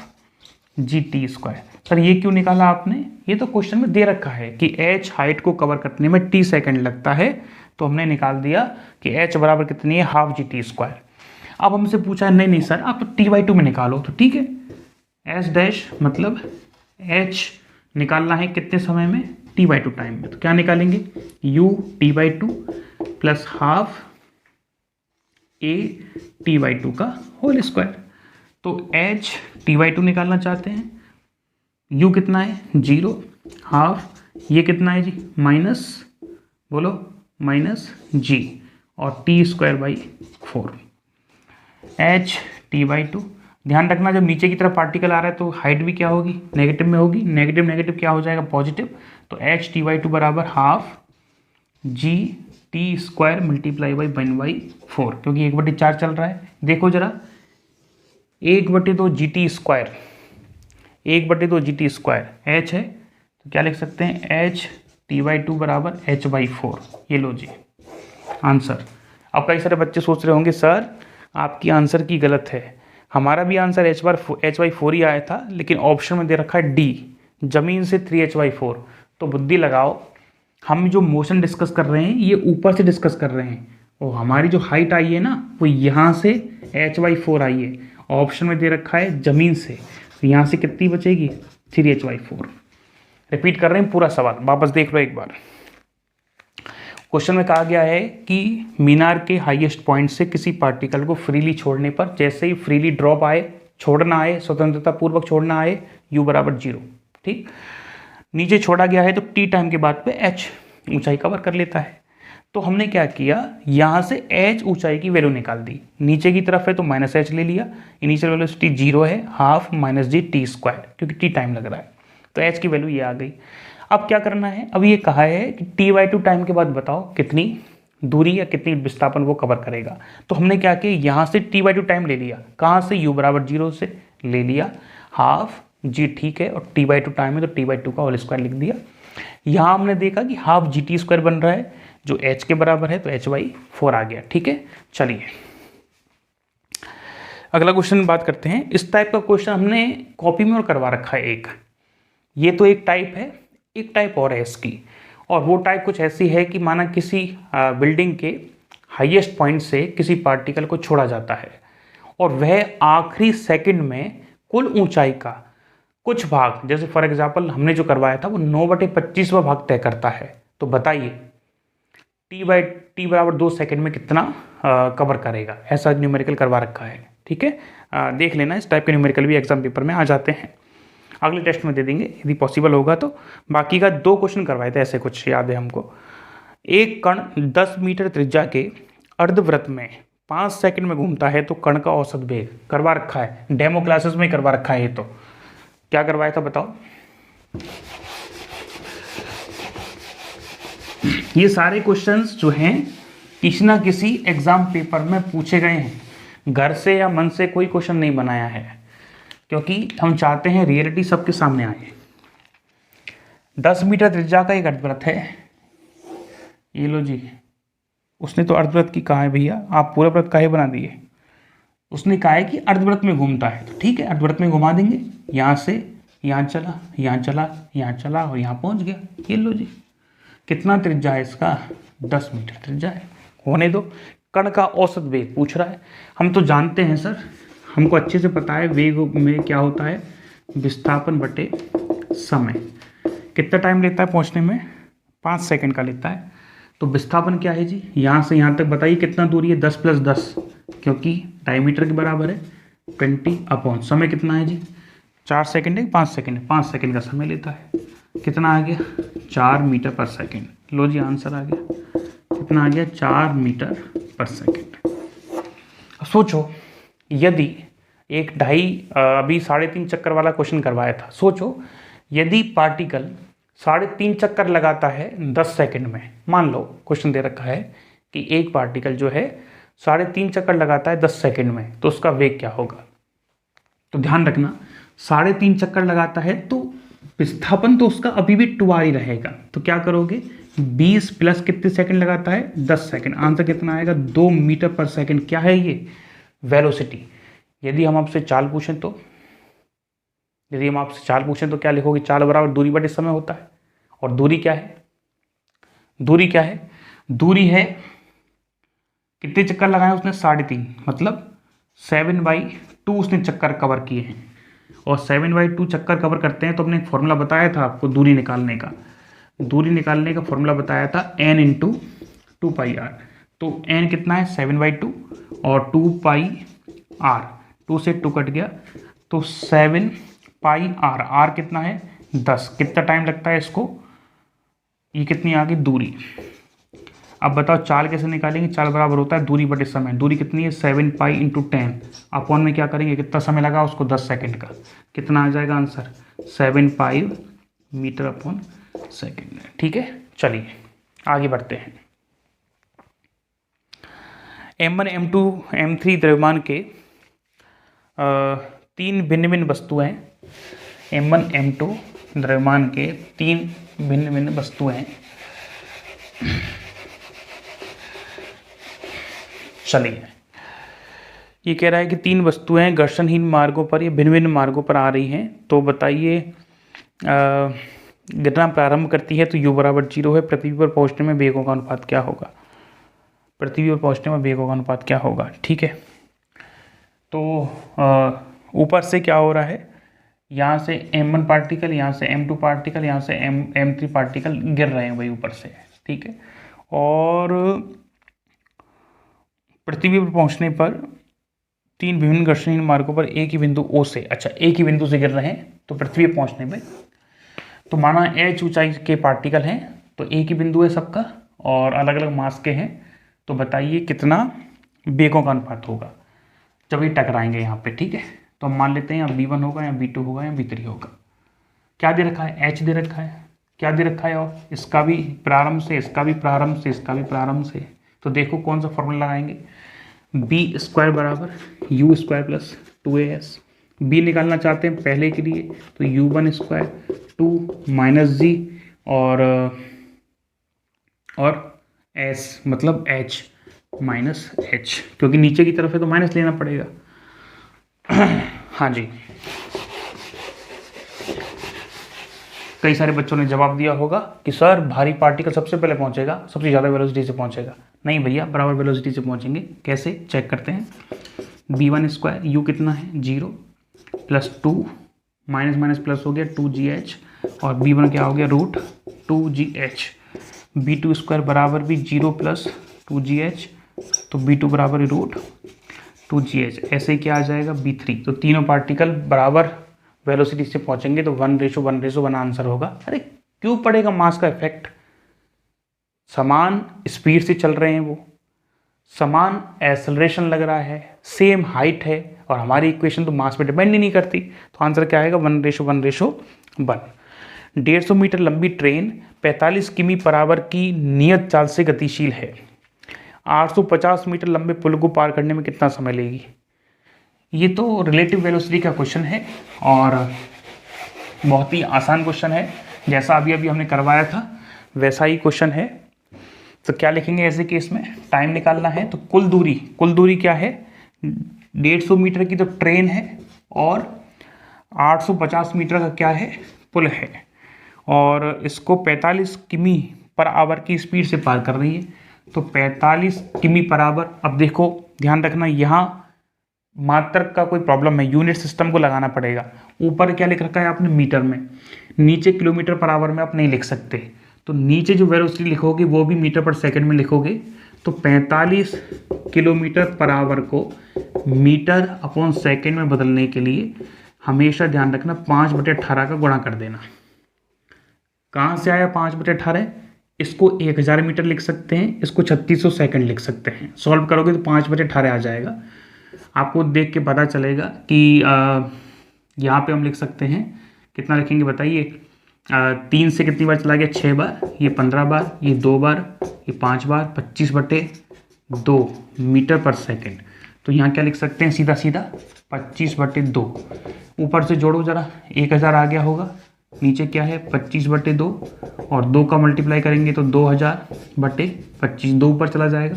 GT²। सर ये क्यों निकाला आपने? ये तो क्वेश्चन में दे रखा है कि h हाइट को कवर करने में t सेकंड लगता है, तो हमने निकाल दिया कि h बराबर कितनी है? Half GT²। अब हमसे पूछा है नहीं नहीं सर आप तो t/2 में निकालो, तो ठीक है, s डैश मतलब h निकालना है कितने समय में? t/2 टाइम में। तो क्या निकालेंगे? u t/2 plus half a t/2 का होल स्क्वायर। तो h t/2 निकालना चाहते हैं, u कितना है? 0, हाफ ये कितना है जी? माइनस, बोलो, -g और t²/4। h t/2, ध्यान रखना जब नीचे की तरफ पार्टिकल आ रहा है तो हाइट भी क्या होगी? नेगेटिव में होगी। नेगेटिव नेगेटिव क्या हो जाएगा? पॉजिटिव। तो h t/2 बराबर हाफ GT² मल्टीप्लाई बाई 1/4, क्योंकि 1/4 चल रहा है। देखो जरा, 1/2 GT², 1/2 GT² h है, तो क्या लिख सकते हैं? h t/2 बराबर h/4। ये लो जी आंसर। अब कई सारे बच्चे सोच रहे होंगे सर आपकी आंसर की गलत है, हमारा भी आंसर h/4 ही आया था, लेकिन ऑप्शन में दे रखा है d, जमीन से 3h/4। तो बुद्धि लगाओ, हम जो मोशन डिस्कस कर रहे हैं ये ऊपर से डिस्कस कर रहे हैं, और हमारी जो हाइट आई है ना वो यहाँ से h/4 आई है, ऑप्शन में दे रखा है जमीन से, तो यहाँ से कितनी बचेगी? 3h/4। रिपीट कर रहे हैं पूरा सवाल, वापस देख लो एक बार। क्वेश्चन में कहा गया है कि मीनार के हाईएस्ट पॉइंट से किसी पार्टिकल को फ्रीली छोड़ने पर, जैसे ही फ्रीली ड्रॉप आए, छोड़ना आए, स्वतंत्रता पूर्वक छोड़ना आए, u बराबर 0, ठीक, नीचे छोड़ा गया है तो t टाइम के बाद पे h ऊंचाई कवर कर लेता है। तो हमने क्या किया, यहाँ से h ऊंचाई की वैल्यू निकाल दी, नीचे की तरफ है तो -h ले लिया, इनिशियल वेलोसिटी 0 है, हाफ -g t², क्योंकि t टाइम लग रहा है, तो h की वैल्यू ये आ गई। अब क्या करना है, अब ये कहा है कि t/2 टाइम के बाद बताओ कितनी दूरी या कितनी विस्थापन वो कवर करेगा। तो हमने क्या किया, यहाँ से t/2 टाइम ले लिया, कहाँ से? u बराबर 0 से ले लिया, हाफ g, ठीक है, और t/2 टाइम है तो t/2 का होल स्क्वायर लिख दिया। यहाँ हमने देखा कि हाफ GT² बन रहा है जो h के बराबर है, तो h/4 आ गया। ठीक है, चलिए अगला क्वेश्चन बात करते हैं। इस टाइप का क्वेश्चन हमने कॉपी में और करवा रखा है एक, ये तो एक टाइप है, एक टाइप और है इसकी, और वो टाइप कुछ ऐसी है कि माना किसी बिल्डिंग के हाईएस्ट पॉइंट से किसी पार्टिकल को छोड़ा जाता है और वह आखिरी सेकंड में कुल ऊंचाई का कुछ भाग, जैसे फॉर एग्जांपल हमने जो करवाया था वो 9/25वां भाग तय करता है। तो बताइए t बराबर 2 सेकंड में कितना कवर करेगा, ऐसा न्यूमेरिकल करवा रखा है। ठीक है, देख लेना, इस टाइप के न्यूमेरिकल भी एग्जाम पेपर में आ जाते हैं, अगले टेस्ट में दे देंगे यदि पॉसिबल होगा तो। बाकी का 2 क्वेश्चन करवाए थे ऐसे, कुछ याद है हमको। एक कण 10 मीटर त्रिज्या के अर्धवृत्त में 5 सेकंड में घूमता है तो कण का औसत वेग करवा रखा है, डेमो क्लासेस में करवा रखा है। ये तो क्या करवाया था बताओ? ये सारे क्वेश्चंस जो हैं किसी ना किसी एग्जाम पेपर में पूछे गए हैं, घर से या मन से कोई क्वेश्चन नहीं बनाया है, क्योंकि हम चाहते हैं रियलिटी सबके सामने आए। 10 मीटर त्रिज्या का एक अर्धवृत्त है, ये लो जी। उसने तो अर्धवृत्त की कहा है भैया, आप पूरा वृत्त काहे बना दिए। उसने कहा है कि अर्धवृत्त में घूमता है, तो ठीक है अर्धवृत्त में घुमा देंगे। यहाँ से यहाँ चला, यहाँ चला, यहाँ चला और यहाँ पहुँच गया। ये लो जी, कितना त्रिज्या है इसका, 10 मीटर त्रिज्या है। होने दो। कण का औसत वेग पूछ रहा है। हम तो जानते हैं सर, हमको अच्छे से पता है वेग में क्या होता है, विस्थापन बटे समय। कितना टाइम लेता है पहुंचने में, 5 सेकंड का लेता है। तो विस्थापन क्या है जी, यहाँ से यहाँ तक बताइए कितना दूरी है, 10 + 10, क्योंकि डायमीटर के बराबर है 20/, समय कितना है जी, 4 सेकंड है 5 सेकंड है, 5 सेकंड का समय लेता है। कितना आ गया, 4 मीटर पर सेकंड। लो जी आंसर आ गया, कितना आ गया, 4 मीटर पर सेकंड। अब सोचो यदि एक अभी 3.5 चक्कर वाला क्वेश्चन करवाया था। सोचो यदि पार्टिकल 3.5 चक्कर लगाता है 10 सेकंड में, मान लो क्वेश्चन दे रखा है कि एक पार्टिकल जो है 3.5 चक्कर लगाता है 10 सेकंड में, तो उसका वेग क्या होगा। तो ध्यान रखना 3.5 चक्कर लगाता है तो विस्थापन तो उसका अभी भी 2r ही रहेगा। तो क्या करोगे, 20 प्लस कितने सेकंड लगाता है, 10 सेकंड। आंसर कितना आएगा, 2 मीटर पर सेकंड। क्या है ये, वेलोसिटी। यदि हम आपसे चाल पूछें तो क्या लिखोगे, चाल बराबर दूरी बटे समय होता है। और दूरी क्या है, दूरी है कितने चक्कर लगाए उसने, 3.5, मतलब 7/2 उसने चक्कर कवर किए हैं। और 7/2 चक्कर कवर करते हैं तो हमने एक फॉर्मूला बताया था आपको दूरी निकालने का। फॉर्मूला बताया था n × 2πr। तो n कितना है, 7/2 और 2πr, 2 से 2 कट गया तो 7πr। r कितना है, 10। कितना टाइम लगता है इसको, ये कितनी आ गई दूरी। अब बताओ चाल कैसे निकालेंगे, चाल बराबर होता है दूरी बटे समय। दूरी कितनी है, 7π × 10 अपॉन में क्या करेंगे, कितना समय लगा उसको, 10 सेकंड का। कितना आ जाएगा आंसर, 7π मीटर/सेकंड। ठीक है, चलिए आगे बढ़ते हैं। M1 M2 M3 द्रव्यमान के 3 भिन्न भिन्न वस्तुएं हैं। M1 M2 द्रव्यमान के 3 भिन्न भिन्न वस्तुएं हैं। चलिए, ये कह रहा है कि 3 वस्तुएं घर्षणहीन मार्गों पर या भिन्न भिन्न मार्गों पर आ रही हैं। तो बताइए गिरना प्रारंभ करती है तो u = 0 है। पृथ्वी पर पहुंचने में वेगों का अनुपात क्या होगा। ठीक है, तो ऊपर से क्या हो रहा है, यहाँ से M1 पार्टिकल, यहाँ से M2 पार्टिकल, यहाँ से M3 पार्टिकल गिर रहे हैं भाई ऊपर से। ठीक है, और पृथ्वी पर पहुंचने पर 3 विभिन्न घर्षणहीन मार्गों पर एक ही बिंदु O से, एक ही बिंदु से गिर रहे हैं। तो पृथ्वी पर पहुंचने में तो माना h ऊंचाई के पार्टिकल हैं, तो एक ही बिंदु है सबका और अलग अलग मास के हैं। तो बताइए कितना वेगों का अनुपात होगा जब ये टकराएंगे यहाँ पे। ठीक है, तो हम मान लेते हैं या V1 होगा या V2 होगा या V3 होगा। क्या दे रखा है, h दे रखा है। क्या दे रखा है, और इसका भी प्रारंभ से, इसका भी प्रारंभ से, इसका भी प्रारंभ से। तो देखो कौन सा फॉर्मूला लगाएंगे, b² = u² + 2as। b निकालना चाहते हैं पहले के लिए, तो u1² 2 - g और s मतलब h -h, क्योंकि नीचे की तरफ है तो माइनस लेना पड़ेगा। हाँ जी, कई सारे बच्चों ने जवाब दिया होगा कि सर भारी पार्टिकल सबसे पहले पहुंचेगा, सबसे ज़्यादा वेलोसिटी से पहुंचेगा। नहीं भैया, बराबर वेलोसिटी से पहुंचेंगे। कैसे, चेक करते हैं। b1² u कितना है, 0 + 2 माइनस प्लस हो गया 2gh, और b1 क्या हो गया, √2gh। b2² बराबर भी 0 + 2gh, तो b2 बराबर √2gh। ऐसे ही क्या आ जाएगा, b3। तो तीनों पार्टिकल बराबर वेलोसिटी से पहुंचेंगे तो 1:1:1 आंसर होगा। अरे क्यों पड़ेगा मास का इफेक्ट, समान स्पीड से चल रहे हैं, वो समान एक्सेलरेशन लग रहा है, सेम हाइट है, और हमारी इक्वेशन तो मास पे डिपेंड ही नहीं करती। तो आंसर क्या आएगा, 1:1:1। 150 मीटर लंबी ट्रेन 45 किमी पर आवर की नियत चाल से गतिशील है। 850 मीटर लंबे पुल को पार करने में कितना समय लेगी? ये तो रिलेटिव वेलोसिटी का क्वेश्चन है और बहुत ही आसान क्वेश्चन है, जैसा अभी अभी हमने करवाया था वैसा ही क्वेश्चन है। तो क्या लिखेंगे ऐसे केस में? टाइम निकालना है तो कुल दूरी क्या है? 150 मीटर की तो ट्रेन है और 850 मीटर का क्या है? पुल है, और इसको 45 किमी पर आवर की स्पीड से पार कर रही है। तो 45 किमी पर आवर। अब देखो ध्यान रखना, यहाँ मात्रक का कोई प्रॉब्लम है, यूनिट सिस्टम को लगाना पड़ेगा। ऊपर क्या लिख रखा है आपने? मीटर में, नीचे किलोमीटर पर आवर में आप नहीं लिख सकते। तो नीचे जो वेलोसिटी लिखोगे वो भी मीटर पर सेकंड में लिखोगे। तो 45 किलोमीटर पर आवर को मीटर अपॉन सेकंड में बदलने के लिए हमेशा ध्यान रखना 5/18 का गुणा कर देना। कहाँ से आया 5/18? इसको 1000 मीटर लिख सकते हैं, इसको 3600 सेकंड लिख सकते हैं। सॉल्व करोगे तो 5/18 आ जाएगा। आपको देख के पता चलेगा कि यहाँ पे हम लिख सकते हैं, कितना लिखेंगे बताइए? 3 से कितनी बार चला गया? 6 बार, ये 15 बार, ये 2 बार, ये 5 बार, 25/2 मीटर पर सेकंड। तो यहाँ क्या लिख सकते हैं? सीधा सीधा 25/2। ऊपर से जोड़ो जरा, 1000 आ गया होगा, नीचे क्या है? 25/2 और 2 का मल्टीप्लाई करेंगे तो 2000/25, 2 ऊपर चला जाएगा।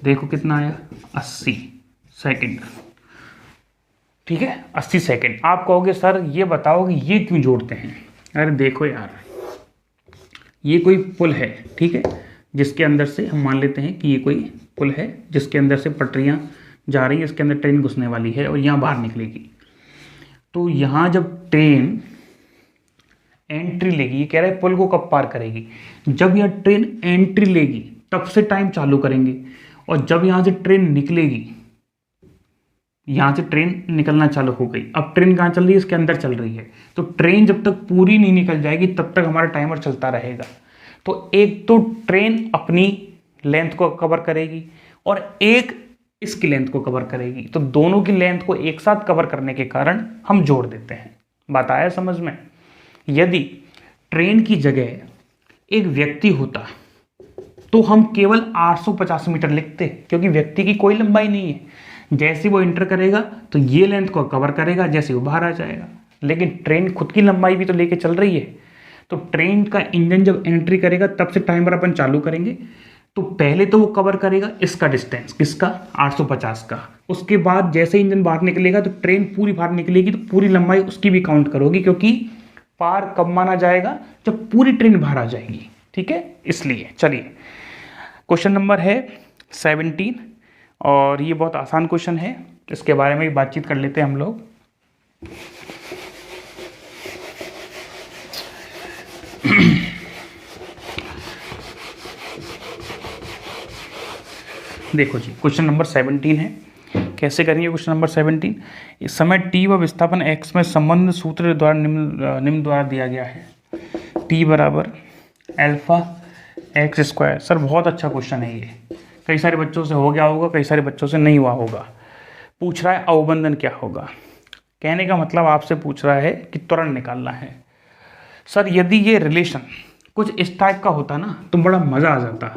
देखो कितना आया? 80 सेकंड। ठीक है, 80 सेकंड। आप कहोगे सर ये बताओ कि ये क्यों जोड़ते हैं? अरे देखो यार, ये कोई पुल है, ठीक है, जिसके अंदर से हम मान लेते हैं कि ये कोई पुल है जिसके अंदर से पटरियां जा रही है, इसके अंदर ट्रेन घुसने वाली है और यहाँ बाहर निकलेगी। तो यहाँ जब ट्रेन एंट्री लेगी, ये कह रहा है पुल को कब पार करेगी? जब यह ट्रेन एंट्री लेगी तब से टाइम चालू करेंगे, और जब यहाँ से ट्रेन निकलेगी, यहाँ से ट्रेन निकलना चालू हो गई। अब ट्रेन कहाँ चल रही है? इसके अंदर चल रही है। तो ट्रेन जब तक पूरी नहीं निकल जाएगी तब तक हमारा टाइमर चलता रहेगा। तो एक तो ट्रेन अपनी लेंथ को कवर करेगी और एक इसकी लेंथ को कवर करेगी। तो दोनों की लेंथ को एक साथ कवर करने के कारण हम जोड़ देते हैं। बात आया समझ में? यदि ट्रेन की जगह एक व्यक्ति होता तो हम केवल 850 मीटर लिखते, क्योंकि व्यक्ति की कोई लंबाई नहीं है। जैसे वो एंटर करेगा तो ये लेंथ को कवर करेगा, जैसे वो बाहर आ जाएगा। लेकिन ट्रेन खुद की लंबाई भी तो लेके चल रही है। तो ट्रेन का इंजन जब एंट्री करेगा तब से टाइमर अपन चालू करेंगे। तो पहले तो वो कवर करेगा इसका डिस्टेंस, किसका? 850 का। उसके बाद जैसे इंजन बाहर निकलेगा तो ट्रेन पूरी बाहर निकलेगी, तो पूरी लंबाई उसकी भी काउंट करोगी, क्योंकि पार कब माना जाएगा? जब पूरी ट्रेन बाहर आ जाएगी। ठीक है, इसलिए चलिए क्वेश्चन नंबर है 17, और ये बहुत आसान क्वेश्चन है, इसके बारे में भी बातचीत कर लेते हैं हम लोग। देखो जी, क्वेश्चन नंबर 17 है। कैसे करेंगे क्वेश्चन नंबर 17? इस समय टी व विस्थापन एक्स में संबंध सूत्र द्वारा निम्न द्वारा दिया गया है। टी बराबर अल्फा एक्स स्क्वायर। सर बहुत अच्छा क्वेश्चन है ये, कई सारे बच्चों से हो गया होगा, कई सारे बच्चों से नहीं हुआ होगा। पूछ रहा है अवबंधन क्या होगा। कहने का मतलब आपसे पूछ रहा है कि त्वरण निकालना है। सर यदि ये रिलेशन कुछ इस टाइप का होता ना तो बड़ा मज़ा आ जाता,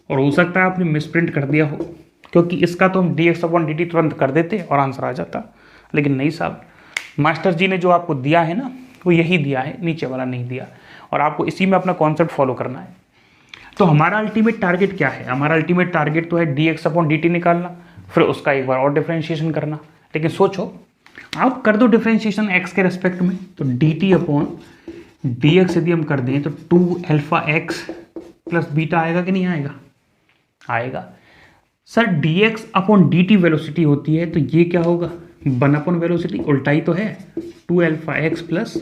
और हो सकता है आपने मिसप्रिंट कर दिया हो, क्योंकि इसका तो हम dx/dt तुरंत कर देते और आंसर आ जाता। लेकिन नहीं साहब, मास्टर जी ने जो आपको दिया है ना वो यही दिया है, नीचे वाला नहीं दिया, और आपको इसी में अपना कॉन्सेप्ट फॉलो करना है। तो हमारा अल्टीमेट टारगेट क्या है? हमारा अल्टीमेट टारगेट तो है dx/dt निकालना, फिर उसका एक बार और डिफ्रेंशिएशन करना। लेकिन सोचो, आप कर दो डिफ्रेंशिएशन x के रेस्पेक्ट में, तो dt/dx यदि हम कर दें तो 2αx प्लस बीटा आएगा कि नहीं आएगा? आएगा। सर dx/dt वेलोसिटी होती है, तो ये क्या होगा? 1 वेलोसिटी, उल्टा ही तो है, 2αx प्लस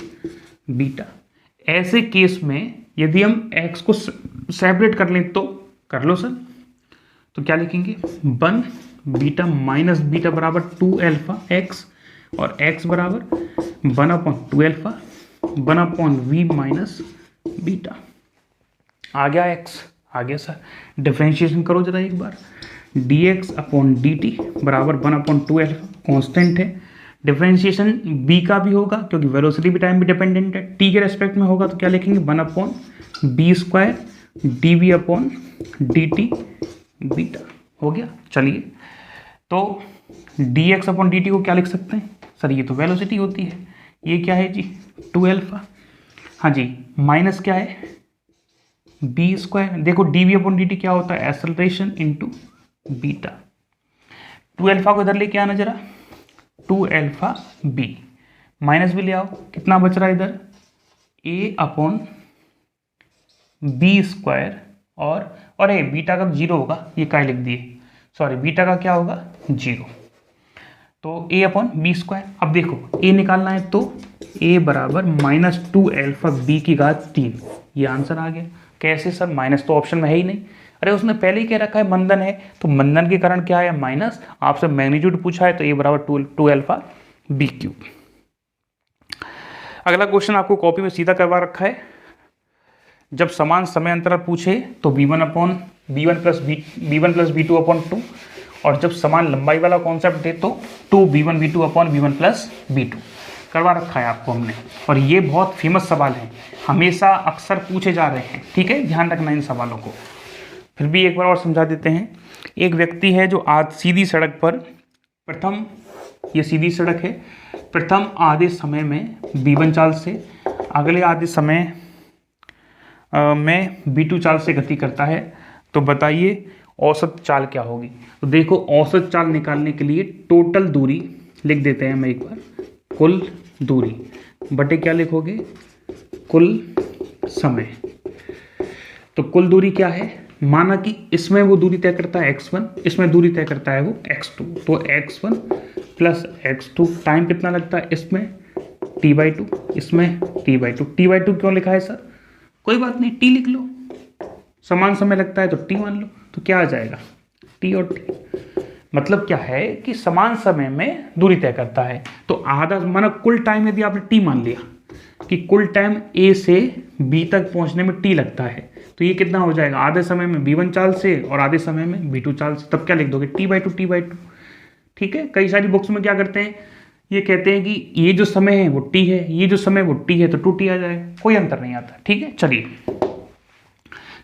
बीटा। ऐसे केस में यदि हम x को सेपरेट कर लें तो कर लो सर, तो क्या लिखेंगे? 1 बीटा माइनस बीटा बराबर 2αx, और x बराबर 1/2α 1/v माइनस बीटा। आ गया x, आ गया सर। डिफ्रेंशिएशन करो जरा एक बार। dx/dt बराबर 1/2α, कॉन्स्टेंट है, डिफरेंशिएशन b का भी होगा क्योंकि वेलोसिटी भी टाइम भी डिपेंडेंट है, t के रेस्पेक्ट में होगा तो क्या लिखेंगे 1/b² dv/dt बीटा हो गया। चलिए तो dx/dt को क्या लिख सकते हैं सर, ये तो वेलोसिटी होती है, ये क्या है जी 2α, हाँ जी माइनस क्या है b², देखो dv/dt क्या होता है एक्सेलरेशन इनटू बीटा, 2α को इधर लेके आना जरा 2αb, माइनस भी ले आओ, कितना बच रहा है इधर a/b², और ये बीटा का 0 होगा, ये क्या लिख दिए, सॉरी बीटा का क्या होगा 0, तो a/b²। अब देखो a निकालना है तो a बराबर -2α/b3, ये आंसर आ गया। कैसे सर, माइनस तो ऑप्शन में है ही नहीं, अरे उसने पहले ही कह रखा है मंदन है, तो मंदन के कारण क्या है माइनस, आपसे मैग्नीट्यूड पूछा है तो a बराबर 2α/b³। अगला क्वेश्चन आपको कॉपी में सीधा करवा रखा है, जब समान समय अंतराल पूछे तो b1 प्लस b2/2, और जब समान लंबाई वाला कॉन्सेप्ट दे तो 2b1v2/v1+b2 करवा रखा है आपको हमने। और ये बहुत फेमस सवाल है, हमेशा अक्सर पूछे जा रहे हैं, ठीक है, ध्यान रखना इन सवालों को। फिर भी एक बार और समझा देते हैं। एक व्यक्ति है जो आज सीधी सड़क पर प्रथम, ये सीधी सड़क है, प्रथम आधे समय में b1 चाल से, अगले आधे समय में b2 चाल से गति करता है, तो बताइए औसत चाल क्या होगी। तो देखो औसत चाल निकालने के लिए टोटल दूरी लिख देते हैं हम एक बार, कुल दूरी बटे क्या लिखोगे कुल समय। तो कुल दूरी क्या है, माना कि इसमें वो दूरी तय करता है x1, इसमें दूरी तय करता है वो x2, तो x1 प्लस x2 टाइम कितना लगता है इसमें t/2, इसमें t/2। t/2 क्यों लिखा है सर, कोई बात नहीं t लिख लो, समान समय लगता है तो t मान लो, तो क्या आ जाएगा t और t। मतलब क्या है कि समान समय में दूरी तय करता है, तो आधा माना कुल टाइम यदि आपने t मान लिया कि कुल टाइम a से b तक पहुंचने में t लगता है, तो ये कितना हो जाएगा आधे समय में b1 चाल से और आधे समय में b2 चाल से, तब क्या लिख दोगे t/2। ठीक है, कई सारी बुक्स में क्या करते हैं, ये कहते हैं कि ये जो समय है वो t है, ये जो समय वो t है, तो 2t आ जाएगा, कोई अंतर नहीं आता। ठीक है, चलिए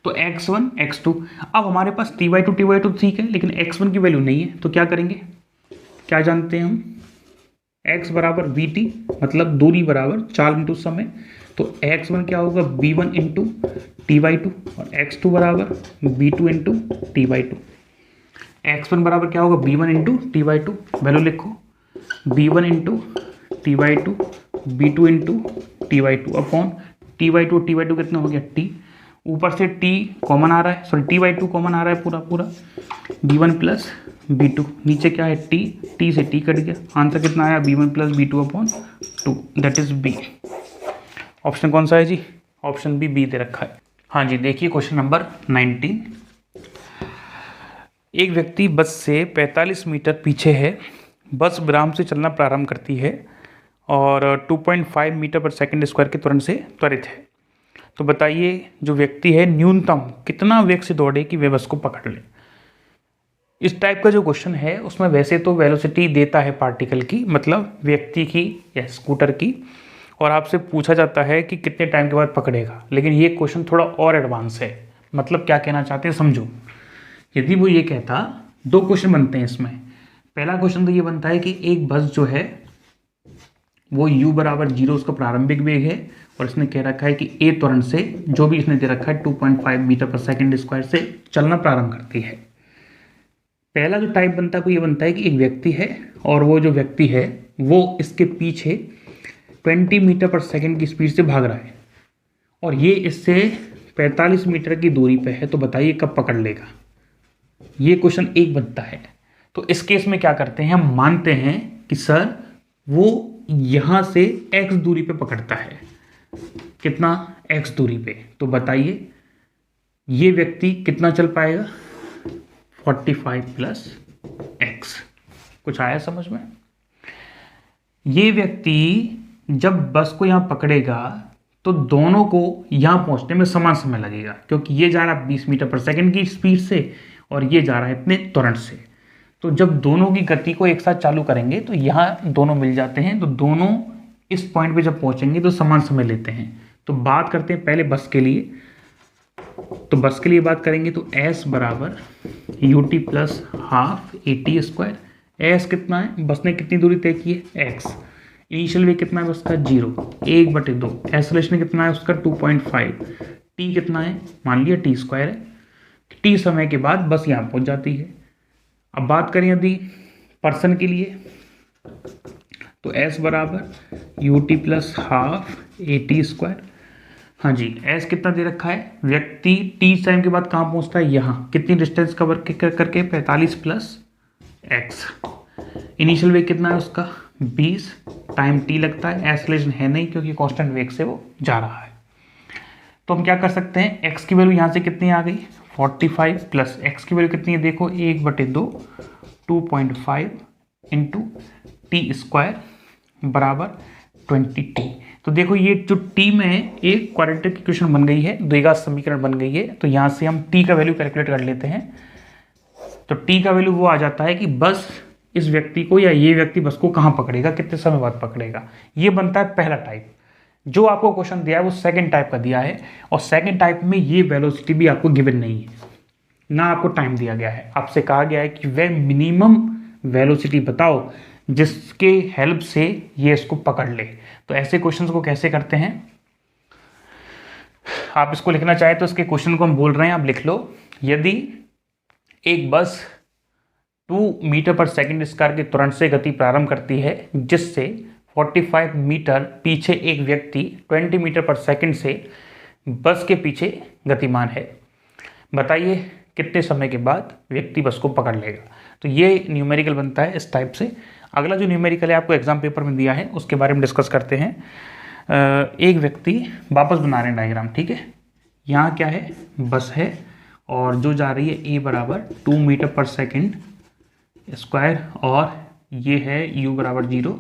तो x1 x2, अब हमारे पास t/2 ठीक है, लेकिन x1 की वैल्यू नहीं है, तो क्या करेंगे, क्या जानते हैं हम x बराबर vt, मतलब दूरी बराबर चाल इंटू समय, तो x1 क्या होगा b1 इंटू t/2 और x2 बराबर b2 इंटू t/2। x1 बराबर क्या होगा b1 इंटू t/2, वैल्यू लिखो b1 into t/2 b2 into t/2 upon t/2 कितना हो गया t, ऊपर से t कॉमन आ रहा है, सॉरी t/2 कॉमन आ रहा है पूरा b1 प्लस b2, नीचे क्या है t से t कट गया, आंसर कितना आया b1 plus b2/2, that is b। Option कौन सा है जी, ऑप्शन बी दे रखा है। हाँ जी, देखिए क्वेश्चन नंबर 19। एक व्यक्ति बस से 45 मीटर पीछे है, बस विराम से चलना प्रारंभ करती है और 2.5 मीटर पर सेकंड स्क्वायर के त्वरण से त्वरित है। तो बताइए जो व्यक्ति है न्यूनतम कितना वेग से दौड़े कि वे बस को पकड़ ले। इस टाइप का जो क्वेश्चन है उसमें वैसे तो वेलोसिटी देता है पार्टिकल की, मतलब व्यक्ति की या स्कूटर की, और आपसे पूछा जाता है कि कितने टाइम के बाद पकड़ेगा, लेकिन ये क्वेश्चन थोड़ा और एडवांस है। मतलब क्या कहना चाहते हैं समझो, यदि वो ये कहता, दो क्वेश्चन बनते हैं इसमें। पहला क्वेश्चन तो ये बनता है कि एक बस जो है वो u बराबर 0 उसका प्रारंभिक वेग है, और इसने कह रखा है कि a त्वरण से, जो भी इसने दे रखा है 2.5 मीटर पर सेकंड स्क्वायर से चलना प्रारंभ करती है। पहला जो टाइप बनता है वो ये बनता है कि एक व्यक्ति है और वो जो व्यक्ति है वो इसके पीछे 20 मीटर पर सेकंड की स्पीड से भाग रहा है और ये इससे 45 मीटर की दूरी पे है, तो बताइए कब पकड़ लेगा। ये क्वेश्चन एक बनता है। तो इस केस में क्या करते हैं, हम मानते हैं कि सर वो यहां से x दूरी पे पकड़ता है, कितना x दूरी पे, तो बताइए ये व्यक्ति कितना चल पाएगा 45 प्लस x। कुछ आया समझ में। ये व्यक्ति जब बस को यहां पकड़ेगा तो दोनों को यहां पहुंचने में समान समय लगेगा, क्योंकि ये जा रहा है 20 मीटर पर सेकंड की स्पीड से और ये जा रहा है इतने त्वरण से। तो जब दोनों की गति को एक साथ चालू करेंगे तो यहाँ दोनों मिल जाते हैं, तो दोनों इस पॉइंट पे जब पहुंचेंगे तो समान समय लेते हैं। तो बात करते हैं पहले बस के लिए, तो बस के लिए बात करेंगे तो s बराबर U T plus half A T square. S कितना है, बस ने कितनी दूरी तय की है x, इनिशियल वेग कितना है बस का 0, 1/2, एक्सेलरेशन कितना है उसका 2.5, टी कितना है मान लिया टी स्क्वायर है, टी समय के बाद बस यहाँ पहुँच जाती है। अब बात करें यदि पर्सन के लिए तो s बराबर U T plus half A T square. हाँ जी, s कितना दे रखा है, व्यक्ति t टाइम के बाद कहाँ पहुँचता है, यहाँ कितनी डिस्टेंस कवर करके 45 प्लस x। इनिशियल वेग कितना है उसका 20, टाइम t लगता है, एक्सेलरेशन है नहीं क्योंकि कांस्टेंट वेग से वो जा रहा है। तो हम क्या कर सकते हैं, x की वैल्यू यहाँ से कितनी आ गई 45 प्लस x की वैल्यू कितनी है देखो 1/2, 2.5 इंटू टी स्क्वायर बराबर 20t। तो देखो ये जो t में एक क्वाड्रेटिक इक्वेशन बन गई है, द्विघात समीकरण बन गई है। तो यहाँ से हम t का वैल्यू कैलकुलेट कर लेते हैं। तो t का वैल्यू वो आ जाता है कि बस इस व्यक्ति को या ये व्यक्ति बस को कहाँ पकड़ेगा, कितने समय बाद पकड़ेगा। ये बनता है पहला टाइप। जो आपको क्वेश्चन दिया है वो सेकंड टाइप का दिया है, और सेकंड टाइप में ये वेलोसिटी भी आपको गिवन नहीं है, ना आपको टाइम दिया गया है। आपसे कहा गया है कि वह मिनिमम वेलोसिटी बताओ जिसके हेल्प से ये इसको पकड़ ले। तो ऐसे क्वेश्चंस को कैसे करते हैं, आप इसको लिखना चाहे तो इसके क्वेश्चन को हम बोल रहे हैं, आप लिख लो। यदि एक बस 2 मीटर पर सेकंड स्क्वायर के तुरंत से गति प्रारंभ करती है, जिससे 45 मीटर पीछे एक व्यक्ति 20 मीटर पर सेकंड से बस के पीछे गतिमान है, बताइए कितने समय के बाद व्यक्ति बस को पकड़ लेगा। तो ये न्यूमेरिकल बनता है इस टाइप से। अगला जो न्यूमेरिकल है आपको एग्जाम पेपर में दिया है, उसके बारे में डिस्कस करते हैं। एक व्यक्ति वापस बना रहे हैं डायग्राम, ठीक है। यहाँ क्या है, बस है और जो जा रही है a बराबर 2 मीटर पर सेकंड स्क्वायर, और ये है u बराबर 0।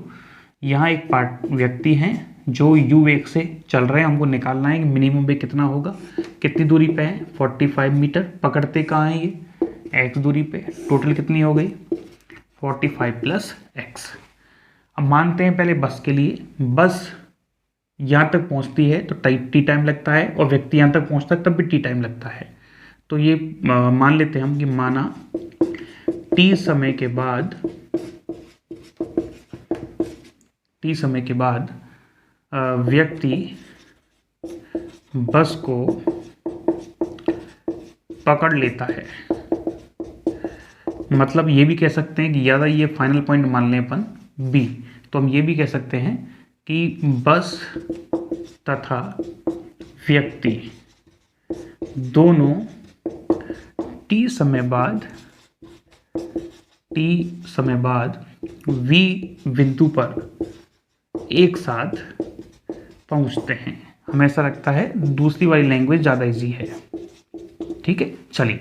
यहाँ एक व्यक्ति हैं जो u वेग से चल रहे हैं, हमको निकालना है कि मिनिमम वेग कितना होगा, कितनी दूरी पे है 45 मीटर, पकड़ते कहाँ है ये x दूरी पे, टोटल कितनी हो गई 45 प्लस x। अब मानते हैं पहले बस के लिए, बस यहाँ तक पहुँचती है तो टी टाइम लगता है, और व्यक्ति यहाँ तक पहुँचता है तब भी टी टाइम लगता है। तो ये मान लेते हैं हम कि माना टी समय के बाद व्यक्ति बस को पकड़ लेता है। मतलब ये भी कह सकते हैं कि ज़्यादा ये फाइनल पॉइंट मान लें अपन बी, तो हम ये भी कह सकते हैं कि बस तथा व्यक्ति दोनों टी समय बाद वी बिंदु पर एक साथ पहुंचते हैं। हमें ऐसा लगता है दूसरी वाली लैंग्वेज ज़्यादा इजी है, ठीक है। चलिए,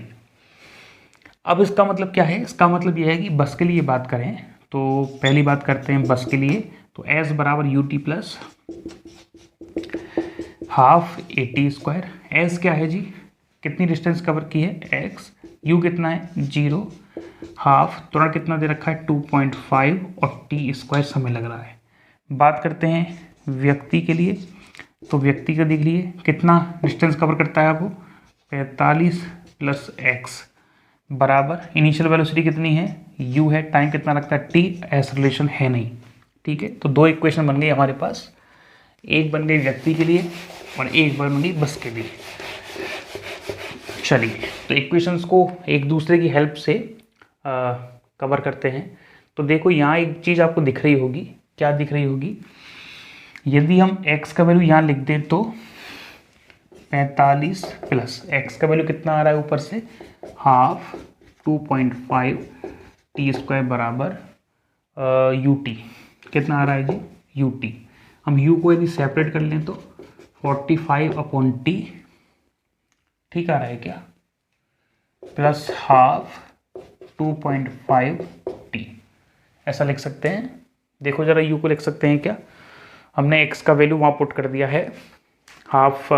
अब इसका मतलब क्या है, इसका मतलब यह है कि बस के लिए बात करें तो पहली बात करते हैं बस के लिए। तो s बराबर U T plus half A T square. S क्या है जी, कितनी डिस्टेंस कवर की है x, u कितना है 0, हाफ थोड़ा कितना दे रखा है 2.5, और टी स्क्वायर समय लग रहा है। बात करते हैं व्यक्ति के लिए, तो व्यक्ति का देख लिए कितना डिस्टेंस कवर करता है वो 45 प्लस x बराबर इनिशियल वेलोसिटी कितनी है u है, टाइम कितना लगता है t, एक्सेलरेशन है नहीं, ठीक है। तो दो इक्वेशन बन गई हमारे पास, एक बन गई व्यक्ति के लिए और एक बन गई बस के लिए। चलिए, तो इक्वेशंस को एक दूसरे की हेल्प से कवर करते हैं। तो देखो यहाँ एक चीज़ आपको दिख रही होगी, क्या दिख रही होगी, यदि हम x का वैल्यू यहाँ लिख दें तो 45 प्लस x का वैल्यू कितना आ रहा है ऊपर से हाफ 2.5 टी स्क्वायर बराबर यू टी, कितना आ रहा है जी यू टी। हम u को यदि सेपरेट कर लें तो 45/t, ठीक आ रहा है क्या, प्लस हाफ 2.5t, ऐसा लिख सकते हैं। देखो जरा u को लिख सकते हैं क्या, हमने x का वैल्यू वहाँ पुट कर दिया है हाफ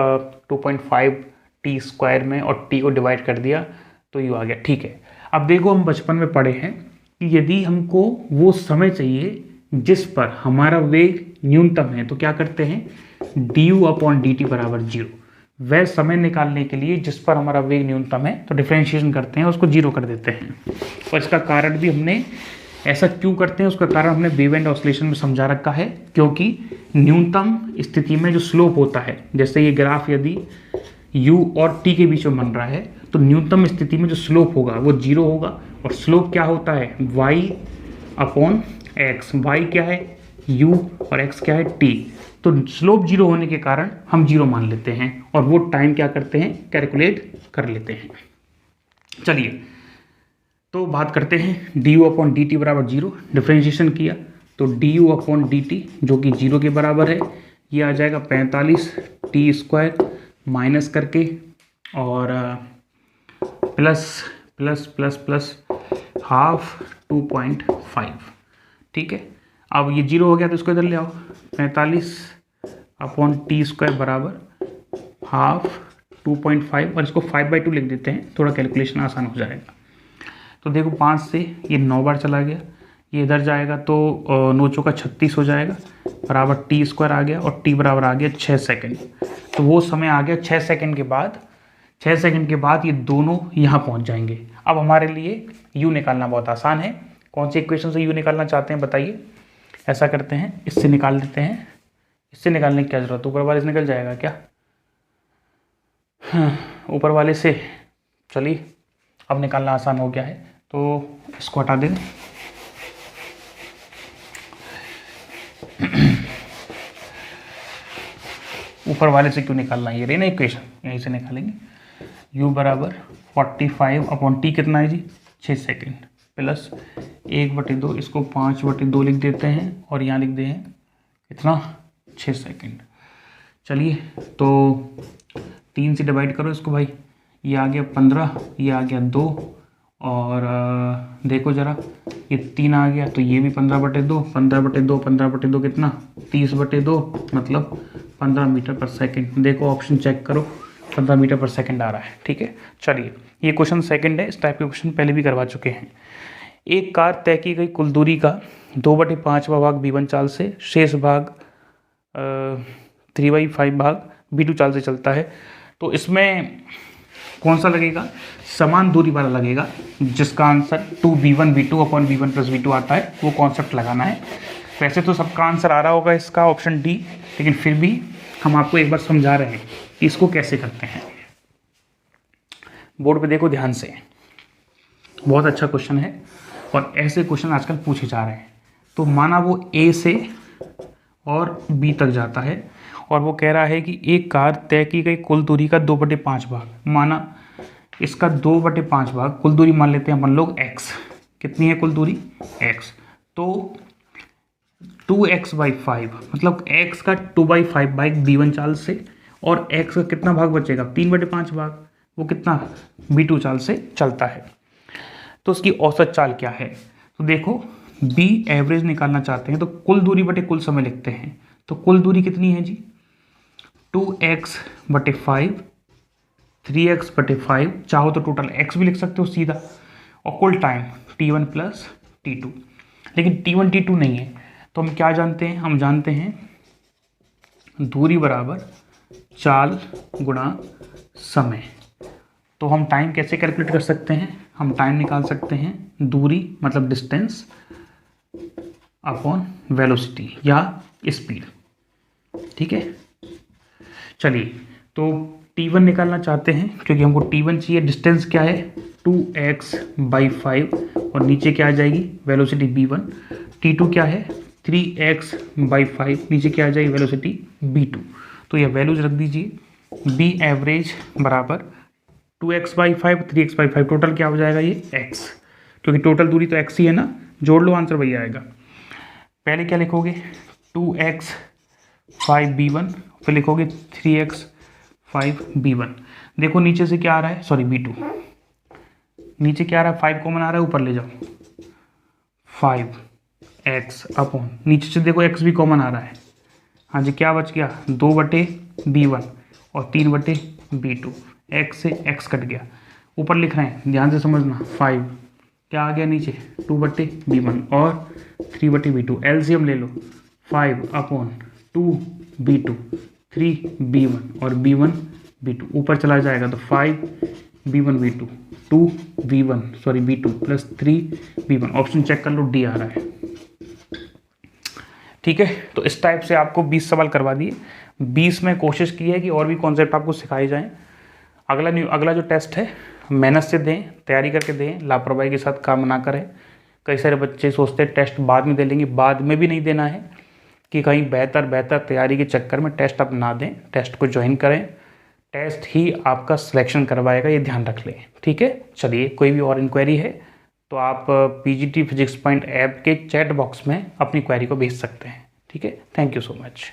2.5t स्क्वायर में और t को डिवाइड कर दिया तो u आ गया, ठीक है। अब देखो हम बचपन में पढ़े हैं कि यदि हमको वो समय चाहिए जिस पर हमारा वेग न्यूनतम है तो क्या करते हैं, du/dt बराबर 0। वह समय निकालने के लिए जिस पर हमारा वेग न्यूनतम है तो डिफरेंशिएशन करते हैं, उसको 0 कर देते हैं। और इसका कारण भी हमने ऐसा क्यों करते हैं, उसका कारण हमने वेव एंड ऑसिलेशन में समझा रखा है। क्योंकि न्यूनतम स्थिति में जो स्लोप होता है, जैसे ये ग्राफ यदि u और t के बीच में बन रहा है तो न्यूनतम स्थिति में जो स्लोप होगा वो 0 होगा। और स्लोप क्या होता है, y/x। y क्या है, u, और x क्या है, t। तो स्लोप 0 होने के कारण हम 0 मान लेते हैं और वो टाइम क्या करते हैं, कैलकुलेट कर लेते हैं। चलिए तो बात करते हैं du/dt बराबर 0। डिफ्रेंशिएशन किया तो du/dt जो कि 0 के बराबर है, ये आ जाएगा 45t² माइनस करके और plus plus plus plus half 2.5। ठीक है, अब ये 0 हो गया तो इसको इधर ले आओ, 45/t² बराबर हाफ 2.5 और इसको 5/2 लिख देते हैं, थोड़ा कैलकुलेशन आसान हो जाएगा। तो देखो 5 से ये 9 बार चला गया, ये इधर जाएगा तो 9 चौका 36 हो जाएगा, बराबर t² आ गया और t बराबर आ गया 6 सेकंड। तो वो समय आ गया 6 सेकंड के बाद। 6 सेकंड के बाद ये दोनों यहाँ पहुँच जाएंगे। अब हमारे लिए u निकालना बहुत आसान है। कौन सी इक्वेशन से u निकालना चाहते हैं बताइए। ऐसा करते हैं, इससे निकाल देते हैं। इससे निकालने की क्या ज़रूरत, ऊपर वाले से निकल जाएगा क्या, ऊपर वाले से। चलिए अब निकालना आसान हो गया है तो इसको हटा दें। ऊपर वाले से क्यों निकालना है, ये रही ना इक्वेशन, यहीं से निकालेंगे। u बराबर 45/t कितना है जी, 6 सेकेंड, प्लस 1/2, इसको 5/2 लिख देते हैं और यहाँ लिख दें कितना, 6 सेकेंड। चलिए तो 3 से डिवाइड करो इसको भाई, ये आ गया 15, ये आ गया 2 और देखो ज़रा ये 3 आ गया तो ये भी 15/2, 15/2, 15/2 कितना, 30/2, मतलब 15 मीटर पर सेकंड। देखो ऑप्शन चेक करो, 15 मीटर पर सेकंड आ रहा है। ठीक है, चलिए ये क्वेश्चन सेकंड है, इस टाइप के क्वेश्चन पहले भी करवा चुके हैं। एक कार तय की गई कुल दूरी का 2/5वां भाग b1 चाल से, शेष भाग 3/5 भाग b2 चाल से चलता है। तो इसमें कौन सा लगेगा, समान दूरी वाला लगेगा, जिसका आंसर 2b1v2/v1+v2 आता है, वो कॉन्सेप्ट लगाना है। वैसे तो सबका आंसर आ रहा होगा इसका ऑप्शन डी, लेकिन फिर भी हम आपको एक बार समझा रहे हैं कि इसको कैसे करते हैं। बोर्ड पे देखो ध्यान से, बहुत अच्छा क्वेश्चन है और ऐसे क्वेश्चन आजकल पूछे जा रहे हैं। तो माना वो ए से और बी तक जाता है और वो कह रहा है कि एक कार तय की गई कुल दूरी का 2/5 भाग, माना इसका 2/5 भाग, कुल दूरी मान लेते हैं अपन लोग x। कितनी है कुल दूरी, x। तो 2x/5 मतलब x का 2/5 भाग b1 चाल से, और x का कितना भाग बचेगा, 3/5 भाग, वो कितना b2 चाल से चलता है। तो उसकी औसत चाल क्या है, तो देखो b एवरेज निकालना चाहते हैं तो कुल दूरी बटे कुल समय लिखते हैं। तो कुल दूरी कितनी है जी, 2x/5, 3x/5, चाहो तो टोटल x भी लिख सकते हो सीधा, और कुल टाइम t1 + t2। लेकिन t1 t2 नहीं है तो हम क्या जानते हैं, हम जानते हैं दूरी बराबर चाल गुणा समय। तो हम टाइम कैसे कैलकुलेट कर सकते हैं, हम टाइम निकाल सकते हैं दूरी मतलब डिस्टेंस अपॉन वेलोसिटी या स्पीड। ठीक है, चलिए तो t1 निकालना चाहते हैं क्योंकि हमको t1 चाहिए, डिस्टेंस क्या है 2x/5 और नीचे क्या आ जाएगी वेलोसिटी v1। t2 क्या है 3x/5, नीचे क्या आ जाएगी वेलोसिटी v2। तो ये वैल्यूज रख दीजिए, b एवरेज बराबर 2x/5, 3x/5, टोटल क्या हो जाएगा ये x, क्योंकि टोटल दूरी तो x ही है ना, जोड़ लो आंसर वही आएगा। पहले क्या लिखोगे 2x/5b1, फिर लिखोगे 3x/5b1। देखो नीचे से क्या आ रहा है, सॉरी b2, नीचे क्या आ रहा है 5 कॉमन आ रहा है, ऊपर ले जाओ 5x अपॉन, नीचे से देखो x भी कॉमन आ रहा है, हाँ जी क्या बच गया 2/b1 और 3/b2, x से x कट गया, ऊपर लिख रहे हैं ध्यान से समझना 5 क्या आ गया नीचे 2/B1 और 3/B2, एलसीएम ले लो 5/2 3B1 और B1 B2 ऊपर चला जाएगा तो 5B1 B2 2B1 sorry B2 plus 3B1, option check कर लो, डी आ रहा है। ठीक है, तो इस टाइप से आपको 20 सवाल करवा दिए। 20 में कोशिश की है कि और भी कॉन्सेप्ट आपको सिखाए जाएं। अगला जो टेस्ट है मेहनत से दें, तैयारी करके दें, लापरवाही के साथ काम ना करें। कई सारे बच्चे सोचते हैं टेस्ट बाद में दे लेंगे, बाद में भी नहीं देना है कि कहीं बेहतर तैयारी के चक्कर में टेस्ट आप ना दें। टेस्ट को ज्वाइन करें, टेस्ट ही आपका सिलेक्शन करवाएगा, ये ध्यान रख लें। ठीक है, चलिए कोई भी और इंक्वायरी है तो आप PGT फिजिक्स पॉइंट ऐप के चैट बॉक्स में अपनी क्वेरी को भेज सकते हैं। ठीक है, थैंक यू सो मच।